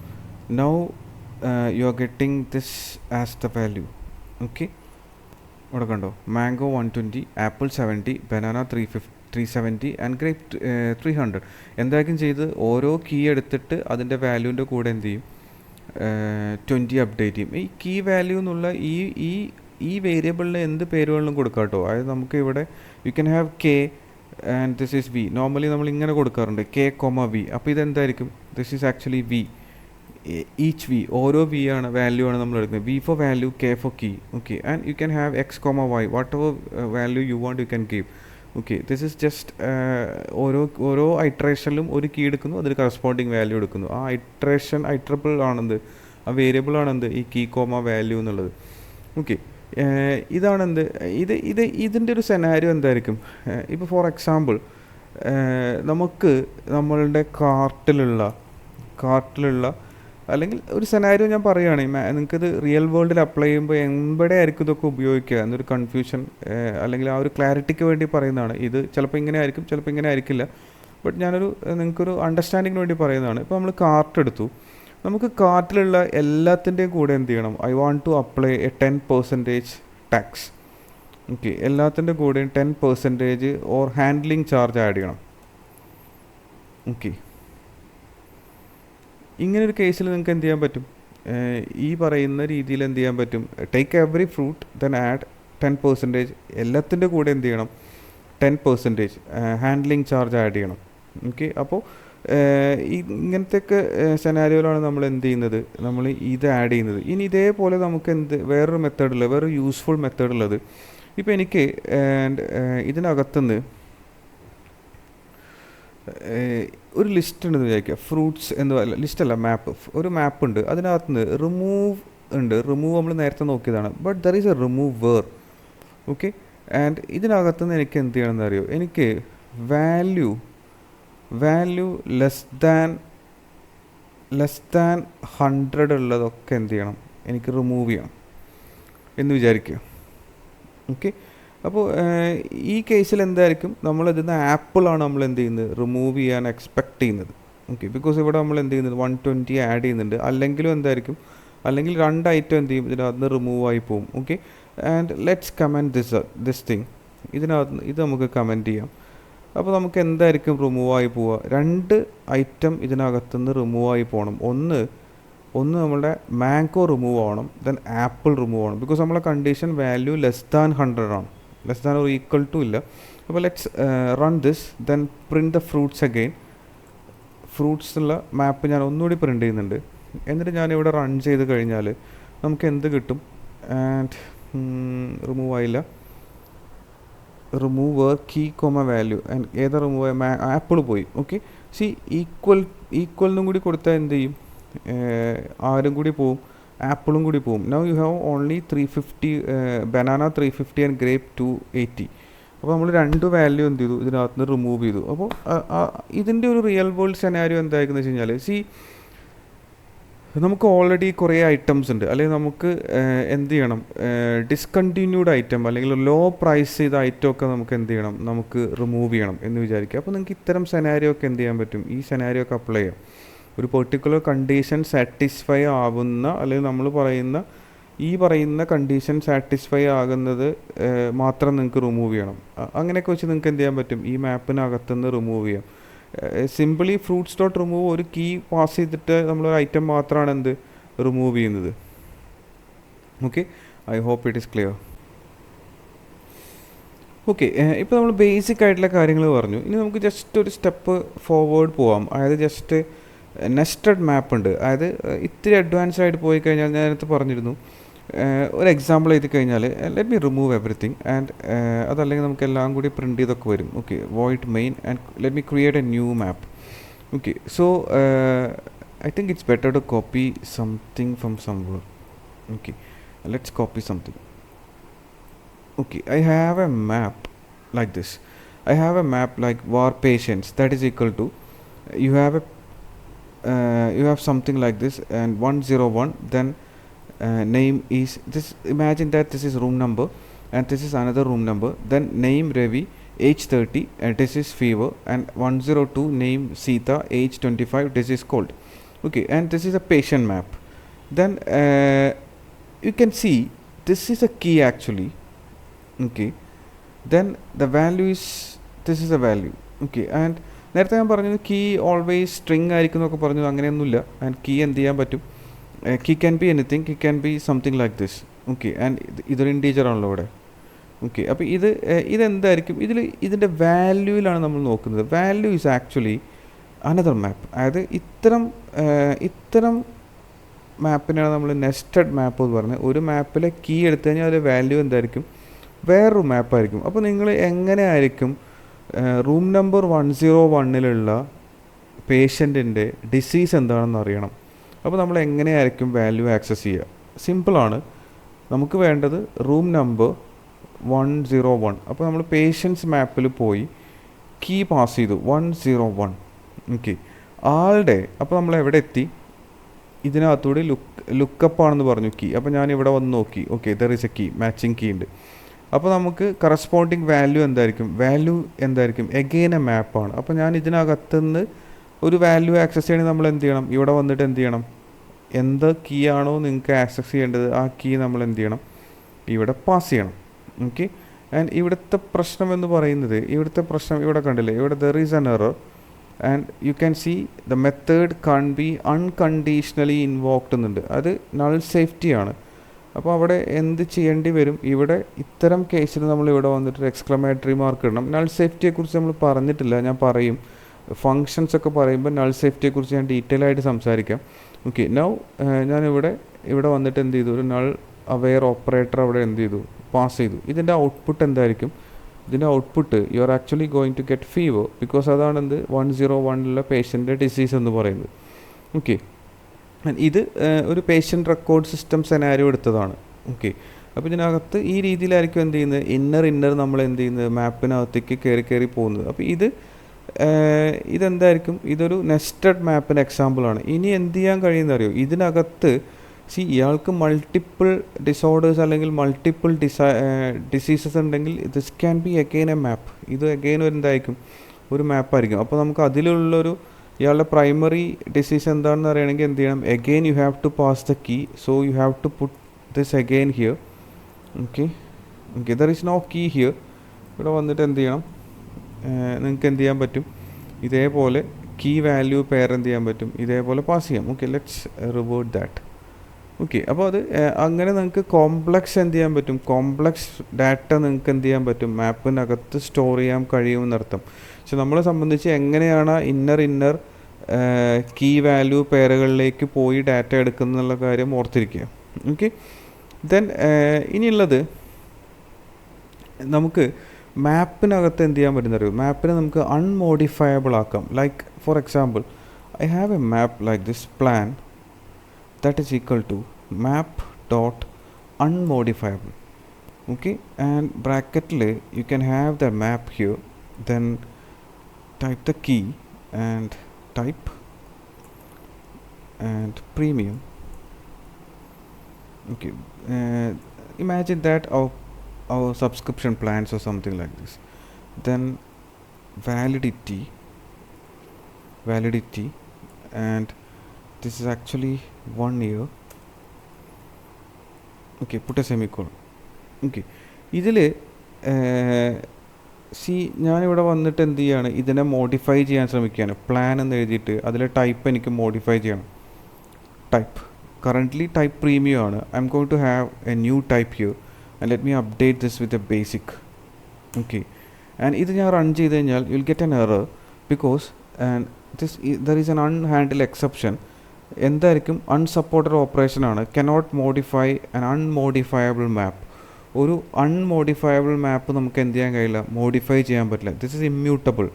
Now you are getting this as the value. Okay, ഇവിടെ കണ്ടോ, mango 120, apple 70, banana 370 and grape 300. എന്തായിരിക്കും ചെയ്ത്, ഓരോ കീ എടുത്തിട്ട് അതിൻ്റെ വാല്യൂൻ്റെ കൂടെ എന്ത് ചെയ്യും, 20 അപ്ഡേറ്റ് ചെയ്യും. ഈ കീ വാല്യൂ എന്നുള്ള ഈ വേരിയബിളിന് എന്ത് പേരുകളിലും കൊടുക്കാം കേട്ടോ. അതായത് നമുക്ക് ഇവിടെ you can have K and this is V. Normally നമ്മൾ ഇങ്ങനെ കൊടുക്കാറുണ്ട്, കെ കോമ വി. അപ്പോൾ ഇതെന്തായിരിക്കും, this is actually V. Each V, ഓരോ വി ആണ് വാല്യൂ ആണ് നമ്മൾ എടുക്കുന്നത്. V for value, K for key. Okay, and you can have X comma Y, whatever value you want you can give. Okay, this is just ഓരോ ഐട്രേഷനിലും ഒരു key എടുക്കുന്നു, അതിന് കറസ്പോണ്ടിങ് വാല്യൂ എടുക്കുന്നു. ആ ഐട്രബിൾ ആണെന്ത്, ആ വേരിയബിൾ ആണെന്ത്, ഈ കീ കോമ വാല്യൂ എന്നുള്ളത്. ഓക്കെ, ഇതാണെന്ത്, ഇതിൻ്റെ ഒരു സെനാരിയോ എന്തായിരിക്കും. ഇപ്പോൾ ഫോർ എക്സാമ്പിൾ നമുക്ക് നമ്മളുടെ കാർട്ടിലുള്ള അല്ലെങ്കിൽ ഒരു സെനാരിയോ ഞാൻ പറയുകയാണെങ്കിൽ നിങ്ങൾക്കിത് റിയൽ വേൾഡിൽ അപ്ലൈ ചെയ്യുമ്പോൾ എവിടെ ആയിരിക്കും ഇതൊക്കെ ഉപയോഗിക്കുക എന്നൊരു കൺഫ്യൂഷൻ അല്ലെങ്കിൽ ആ ഒരു ക്ലാരിറ്റിക്ക് വേണ്ടി പറയുന്നതാണ്. ഇത് ചിലപ്പോൾ ഇങ്ങനെ ആയിരിക്കും, ചിലപ്പോൾ ഇങ്ങനെ ആയിരിക്കില്ല. ബട്ട് നിങ്ങൾക്കൊരു അണ്ടർസ്റ്റാൻഡിങ്ങിന് വേണ്ടി പറയുന്നതാണ്. ഇപ്പോൾ നമ്മൾ കാർട്ട് എടുത്തു, നമുക്ക് കാർട്ടിലുള്ള എല്ലാത്തിൻ്റെയും കൂടെ എന്ത് ചെയ്യണം, I want to apply a 10% tax. Okay, എല്ലാത്തിൻ്റെ കൂടെയും 10% ഓർ ഹാൻഡ്ലിംഗ് ചാർജ് ആഡ് ചെയ്യണം. ഓക്കെ, ഇങ്ങനൊരു കേസിൽ നിങ്ങൾക്ക് എന്ത് ചെയ്യാൻ പറ്റും, ഈ പറയുന്ന രീതിയിൽ എന്ത് ചെയ്യാൻ പറ്റും, take every fruit then add 10%, എല്ലാത്തിൻ്റെ കൂടെ എന്ത് ചെയ്യണം, 10% ഹാൻഡ്ലിംഗ് ചാർജ് ആഡ് ചെയ്യണം. ഓക്കെ, അപ്പോൾ ഇങ്ങനത്തെയൊക്കെ സെനാരിയോയിലാണ് നമ്മൾ എന്ത് ചെയ്യുന്നത്, നമ്മൾ ഇത് ആഡ് ചെയ്യുന്നത്. ഇനി ഇതേപോലെ നമുക്ക് വേറൊരു മെത്തേഡുള്ളത്, വേറൊരു യൂസ്ഫുൾ മെത്തേഡുള്ളത്. ഇപ്പോൾ എനിക്ക് ഇതിനകത്തുനിന്ന് ഒരു ലിസ്റ്റ് ഉണ്ടെന്ന് വിചാരിക്കുക. ഫ്രൂട്ട്സ് എന്ന് ലിസ്റ്റല്ല, ഒരു മാപ്പ് ഉണ്ട്. അതിനകത്ത് നിന്ന് റിമൂവ് ഉണ്ട്. റിമൂവ് നമ്മൾ നേരത്തെ നോക്കിയതാണ്, but there is a remove where. Okay, and ഇതിനകത്തുനിന്ന് എനിക്ക് എന്ത് ചെയ്യണമെന്ന് അറിയോ, എനിക്ക് വാല്യൂ ലെസ് ദാൻ 100 ഉള്ളതൊക്കെ എന്ത് ചെയ്യണം, എനിക്ക് റിമൂവ് ചെയ്യണം എന്ന് വിചാരിക്കുക. ഓക്കെ, അപ്പോൾ ഈ കേസിൽ എന്തായിരിക്കും, നമ്മളിതിന്ന് ആപ്പിളാണ് നമ്മൾ എന്ത് ചെയ്യുന്നത്, റിമൂവ് ചെയ്യാൻ എക്സ്പെക്റ്റ് ചെയ്യുന്നത്. ഓക്കെ, ബിക്കോസ് ഇവിടെ നമ്മൾ എന്ത് ചെയ്യുന്നത് 120 ആഡ് ചെയ്യുന്നുണ്ട്. അല്ലെങ്കിൽ 2 ഐറ്റം എന്ത് ചെയ്യും, ഇതിനകത്ത് റിമൂവ് ആയി പോകും. Okay, and let's comment this thing. ഇത് നമുക്ക് കമൻറ്റ് ചെയ്യാം. അപ്പോൾ നമുക്ക് എന്തായിരിക്കും റിമൂവ് ആയി പോവുക, 2 ഐറ്റം ഇതിനകത്തുനിന്ന് റിമൂവ് ആയി പോകണം. ഒന്ന് നമ്മളുടെ മാംഗോ റിമൂവ് ആവണം, ദെൻ ആപ്പിൾ റിമൂവ് ആവണം. ബിക്കോസ് നമ്മളെ കണ്ടീഷൻ വാല്യൂ ലെസ് ദാൻ 100 ആണ്, less than or equal to ഇല്ല. അപ്പോൾ let's run this, then print the fruits again. Fruits ഉള്ള മാപ്പ് ഞാൻ ഒന്നുകൂടി പ്രിൻറ്റ് ചെയ്യുന്നുണ്ട്. എന്നിട്ട് ഞാനിവിടെ റൺ ചെയ്ത് കഴിഞ്ഞാൽ നമുക്ക് എന്ത് കിട്ടും, ആൻഡ് റിമൂവ് ആയില്ല, remove key comma value, and ഏതാ റിമൂവ് ആപ്പിൾ പോയി. ഓക്കെ, സി ഈക്വൽ എന്നും കൂടി കൊടുത്താൽ എന്ത് ചെയ്യും, ആരും കൂടി പോവും, ആപ്പിളും കൂടി പോവും. Now you have only 350 banana 350 and grape 280. അപ്പോൾ നമ്മൾ രണ്ട് വാല്യൂ എന്ത് ചെയ്തു, ഇതിനകത്ത് നിന്ന് റിമൂവ് ചെയ്തു. അപ്പോൾ ഇതിൻ്റെ ഒരു റിയൽ വേൾഡ് സെനാരിയോ എന്തായിരിക്കും വെച്ച് കഴിഞ്ഞാൽ, നമുക്ക് ഓൾറെഡി കുറേ ഐറ്റംസ് ഉണ്ട്, അല്ലെങ്കിൽ നമുക്ക് എന്ത് ചെയ്യണം, ഡിസ്കണ്ടിന്യൂഡ് ഐറ്റം അല്ലെങ്കിൽ ലോ പ്രൈസ് ചെയ്ത ഐറ്റം ഒക്കെ നമുക്ക് എന്ത് ചെയ്യണം, നമുക്ക് റിമൂവ് ചെയ്യണം എന്ന് വിചാരിക്കുക. അപ്പോൾ നിങ്ങൾക്ക് ഇത്തരം സെനാരിയോ ഒക്കെ എന്ത് ചെയ്യാൻ പറ്റും, ഈ സെനാരിയോ ഒക്കെ അപ്ലൈ ചെയ്യാം. ഒരു പെർട്ടിക്കുലർ കണ്ടീഷൻ സാറ്റിസ്ഫൈ ആവുന്ന, അല്ലെങ്കിൽ നമ്മൾ പറയുന്ന കണ്ടീഷൻ സാറ്റിസ്ഫൈ ആകുന്നത് മാത്രം നിങ്ങൾക്ക് റിമൂവ് ചെയ്യണം. അങ്ങനെയൊക്കെ വെച്ച് നിങ്ങൾക്ക് എന്ത് ചെയ്യാൻ പറ്റും, ഈ മാപ്പിനകത്തുനിന്ന് റിമൂവ് ചെയ്യാം. സിമ്പിളി ഫ്രൂട്ട്സ് ഡോട്ട് റിമൂവ് ഒരു കീ പാസ് ചെയ്തിട്ട് നമ്മളൊരു ഐറ്റം മാത്രമാണ് എന്ത് റിമൂവ് ചെയ്യുന്നത്. Okay, I hope it is clear. Okay, ഇപ്പോൾ നമ്മൾ ബേസിക് ആയിട്ടുള്ള കാര്യങ്ങൾ പറഞ്ഞു. ഇനി നമുക്ക് ജസ്റ്റ് ഒരു സ്റ്റെപ്പ് ഫോർവേഡ് പോവാം. അതായത് ജസ്റ്റ് നെസ്റ്റഡ് മാപ്പ് ഉണ്ട്. അതായത് ഇത്തിരി അഡ്വാൻസ്ഡ് ആയിട്ട് പോയി കഴിഞ്ഞാൽ, ഞാൻ നേരത്തെ പറഞ്ഞിരുന്നു, ഒരു എക്സാമ്പിൾ എഴുതി കഴിഞ്ഞാൽ let me remove everything and അതല്ലെങ്കിൽ നമുക്ക് എല്ലാം കൂടി പ്രിൻറ്റ് ചെയ്തൊക്കെ വരും. Okay, void main and let me create a new map. Okay, so I think it's better to copy something from somewhere. Okay, let's copy something. Okay, I have a map like this. I have a map like war patients, that is equal to, you have something like this and 101, then name is this. Imagine that this is room number and this is another room number, then name Ravi, age 30 and this is fever, and 102 name Sita, age 25, this is cold. Okay, and this is a patient map. Then you can see this is a key actually. Okay, then the value is, this is a value. Okay, and നേരത്തെ ഞാൻ പറഞ്ഞത് key always string ആയിരിക്കും എന്നൊക്കെ പറഞ്ഞു. അങ്ങനെയൊന്നുമില്ല. And key എന്ത് ചെയ്യാൻ പറ്റും, key can be anything, key can be something like this. Okay, and ഇതൊരു ഇൻറ്റീജർ ആണല്ലോ ഇവിടെ. ഓക്കെ, അപ്പോൾ ഇതെന്തായിരിക്കും, ഇതിൻ്റെ വാല്യൂവിലാണ് നമ്മൾ നോക്കുന്നത്. Value is actually another map. അതായത് ഇത്തരം മാപ്പിനാണ് നമ്മൾ നെസ്റ്റഡ് മാപ്പ് എന്ന് പറഞ്ഞത്. ഒരു മാപ്പിലെ കീ എടുത്തു കഴിഞ്ഞാൽ അതിൻ്റെ വാല്യൂ എന്തായിരിക്കും, വേറൊരു മാപ്പായിരിക്കും. അപ്പോൾ നിങ്ങൾ എങ്ങനെ ആയിരിക്കും റൂം നമ്പർ 101 പേഷ്യൻറ്റിൻ്റെ ഡിസീസ് എന്താണെന്ന് അറിയണം. അപ്പോൾ നമ്മൾ എങ്ങനെയായിരിക്കും വാല്യൂ ആക്സസ് ചെയ്യുക? സിമ്പിളാണ്. നമുക്ക് വേണ്ടത് റൂം നമ്പർ 101. അപ്പോൾ നമ്മൾ പേഷ്യൻസ് മാപ്പിൽ പോയി കീ പാസ് ചെയ്തു 101. ഓക്കെ, ആളുടെ, അപ്പോൾ നമ്മൾ എവിടെ എത്തി, ഇതിനകത്തൂടെ ലുക്കപ്പാണെന്ന് പറഞ്ഞു കീ. അപ്പോൾ ഞാൻ ഇവിടെ വന്ന് നോക്കി. Okay, there is a key, matching key ഉണ്ട്. അപ്പോൾ നമുക്ക് കറസ്പോണ്ടിങ് വാല്യൂ എന്തായിരിക്കും, എഗെയിൻ എ മാപ്പാണ്. അപ്പോൾ ഞാൻ ഇതിനകത്തുനിന്ന് ഒരു വാല്യൂ ആക്സസ് ചെയ്യണമെങ്കിൽ നമ്മൾ എന്ത് ചെയ്യണം, ഇവിടെ വന്നിട്ട് എന്ത് ചെയ്യണം, എന്ത് കീ ആണോ നിങ്ങൾക്ക് ആക്സസ് ചെയ്യേണ്ടത് ആ കീ നമ്മൾ എന്ത് ചെയ്യണം, ഇവിടെ പാസ് ചെയ്യണം. ഓക്കെ, ആൻഡ് ഇവിടുത്തെ പ്രശ്നം എന്ന് പറയുന്നത്, ഇവിടെ കണ്ടില്ലേ, ഇവിടെ there is an error and you can see the method can be unconditionally invoked എന്നുണ്ട്. അത് നൾ സേഫ്റ്റിയാണ്. അപ്പോൾ അവിടെ എന്ത് ചെയ്യേണ്ടി വരും, ഇവിടെ ഇത്തരം കേസിൽ നമ്മൾ ഇവിടെ വന്നിട്ട് എക്സ്ക്ലമേറ്ററി മാർക്ക് ഇടണം. നൾ സേഫ്റ്റിയെക്കുറിച്ച് നമ്മൾ പറഞ്ഞിട്ടില്ല, ഞാൻ പറയും. ഫങ്ഷൻസ് ഒക്കെ പറയുമ്പോൾ നൾ സേഫ്റ്റിയെക്കുറിച്ച് ഞാൻ ഡീറ്റെയിൽ ആയിട്ട് സംസാരിക്കാം. ഓക്കെ, നൗ ഇവിടെ വന്നിട്ട് എന്ത് ചെയ്തു, ഒരു നൾ അവെയർ ഓപ്പറേറ്റർ അവിടെ എന്ത് ചെയ്തു, പാസ് ചെയ്തു. ഇതിൻ്റെ ഔട്ട്പുട്ട് എന്തായിരിക്കും, ഇതിൻ്റെ output you are actually going to get fever, because അതാണ് എന്ത് 101 പേഷ്യൻ്റെ ഡിസീസ് എന്ന് പറയുന്നത്. ഓക്കെ, ഇത് ഒരു പേഷ്യൻ്റ് റെക്കോർഡ് സിസ്റ്റം സെനാരിയോ എടുത്തതാണ്. ഓക്കെ, അപ്പോൾ ഇതിനകത്ത് ഈ രീതിയിലായിരിക്കും എന്ത് ചെയ്യുന്നത്, ഇന്നർ നമ്മൾ എന്ത് ചെയ്യുന്നത്, മാപ്പിനകത്തേക്ക് കയറി പോകുന്നത്. അപ്പോൾ ഇതെന്തായിരിക്കും, ഇതൊരു നെസ്റ്റഡ് മാപ്പിന് എക്സാമ്പിളാണ്. ഇനി എന്ത് ചെയ്യാൻ കഴിയുന്ന അറിയോ, ഇതിനകത്ത് ഇയാൾക്ക് മൾട്ടിപ്പിൾ ഡിസോർഡേഴ്സ് അല്ലെങ്കിൽ മൾട്ടിപ്പിൾ ഡിസീസസ് ഉണ്ടെങ്കിൽ this can be again a map. ഇത് അഗെയിൻ എന്തായിരിക്കും, ഒരു മാപ്പായിരിക്കും. അപ്പോൾ നമുക്ക് അതിലുള്ളൊരു ഇയാളുടെ പ്രൈമറി ഡിസീസ് എന്താണെന്ന് അറിയണമെങ്കിൽ എന്ത് ചെയ്യണം, again you have to pass the key, so you have to put this again here. Okay, there is no key here. ഇവിടെ വന്നിട്ട് എന്ത് ചെയ്യണം, നിങ്ങൾക്ക് എന്ത് ചെയ്യാൻ പറ്റും, ഇതേപോലെ കീ വാല്യൂ പെയർ എന്ത് ചെയ്യാൻ പറ്റും, ഇതേപോലെ പാസ് ചെയ്യാം. Okay, let's revert that. Okay, അപ്പോൾ അത് അങ്ങനെ നിങ്ങൾക്ക് കോംപ്ലക്സ് എന്ത് ചെയ്യാൻ പറ്റും, കോംപ്ലക്സ് ഡാറ്റ നിങ്ങൾക്ക് എന്ത് ചെയ്യാൻ പറ്റും, മാപ്പിനകത്ത് സ്റ്റോർ ചെയ്യാൻ കഴിയുമെന്നർത്ഥം. പക്ഷെ നമ്മളെ സംബന്ധിച്ച് എങ്ങനെയാണ് ഇന്നർ കീ വാല്യൂ പെയറുകളിലേക്ക് പോയി ഡാറ്റ എടുക്കുന്നുള്ള കാര്യം ഓർത്തിരിക്കുക. ഓക്കെ, ദെൻ ഇനിയുള്ളത് നമുക്ക് മാപ്പിനകത്ത് എന്ത് ചെയ്യാൻ പറ്റുന്ന അറിയും, മാപ്പിനെ നമുക്ക് അൺമോഡിഫയബിൾ ആക്കാം. Like for example, I have A map like this plan that is equal to map dot unmodifiable. Okay, and bracket you can have the map here, then type the key and type and premium. Okay, imagine that our subscription plans or something like this. Then validity, and this is actually 1 year. Okay, put a semicolon. Okay, ഇതിൽ ഞാനിവിടെ വന്നിട്ട് എന്ത് ചെയ്യാണ്, ഇതിനെ modify ചെയ്യാൻ ശ്രമിക്കുകയാണ്. Plan എന്ന് എഴുതിയിട്ട് അതിലെ ടൈപ്പ് എനിക്ക് മോഡിഫൈ ചെയ്യണം. ടൈപ്പ് കറൻ്റ്ലി ടൈപ്പ് പ്രീമിയം ആണ്. I'm going to have a new type here and let me update this with a basic. Okay, and ഇത് ഞാൻ റൺ ചെയ്ത് കഴിഞ്ഞാൽ you will get an error because there is an unhandled exception. എന്തായിരിക്കും? Unsupported operation ആണ്. Cannot modify an unmodifiable map. ഒരു unmodifiable മാപ്പ് നമുക്ക് എന്ത് ചെയ്യാൻ കഴിയില്ല, മോഡിഫൈ ചെയ്യാൻ പറ്റില്ല. This is immutable.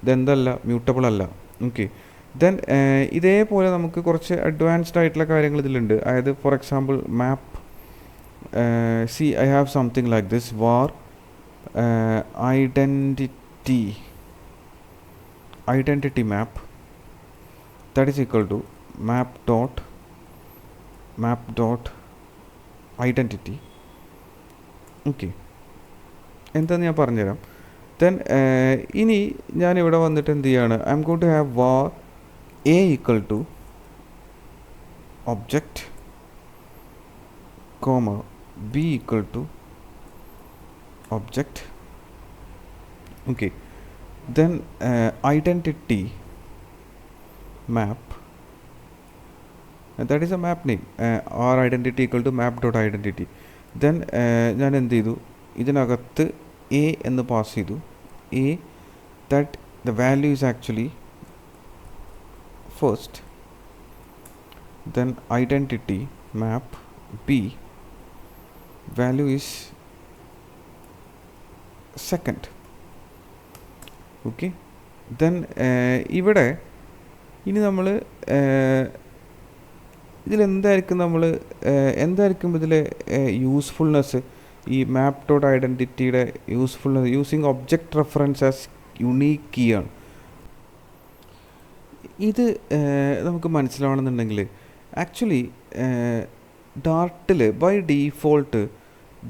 ഇതെന്തല്ല, മ്യൂട്ടബിൾ അല്ല. ഓക്കെ, ദെൻ ഇതേപോലെ നമുക്ക് കുറച്ച് അഡ്വാൻസ്ഡ് ആയിട്ടുള്ള കാര്യങ്ങൾ ഇതിലുണ്ട്. അതായത് for example map, I have something like this var identity map that is equal to map dot identity. Okay, എന്താന്ന് ഞാൻ പറഞ്ഞുതരാം. ദെൻ ഇനി ഞാനിവിടെ വന്നിട്ട് എന്ത് ചെയ്യാണ്, I'm going to have var a equal to object comma b equal to object. Okay, then identity map, that is a map name, our identity equal to map dot identity. Then ഞാൻ എന്ത് ചെയ്തു, ഇതിനകത്ത് a എന്ന് pass ചെയ്തു. a that the value is actually first, then identity map b value is second. Okay, then ഇവിടെ ഇനി നമ്മൾ ഇതിലെന്തായിരിക്കും എന്തായിരിക്കും ഇതിലെ യൂസ്ഫുൾനെസ്, ഈ മാപ്പ് ഡോട്ട് ഐഡൻറ്റിറ്റിയുടെ usefulness using object reference as unique key ആണ്. ഇത് നമുക്ക് മനസ്സിലാവണമെന്നുണ്ടെങ്കിൽ ആക്ച്വലി ഡാർട്ടിൽ by default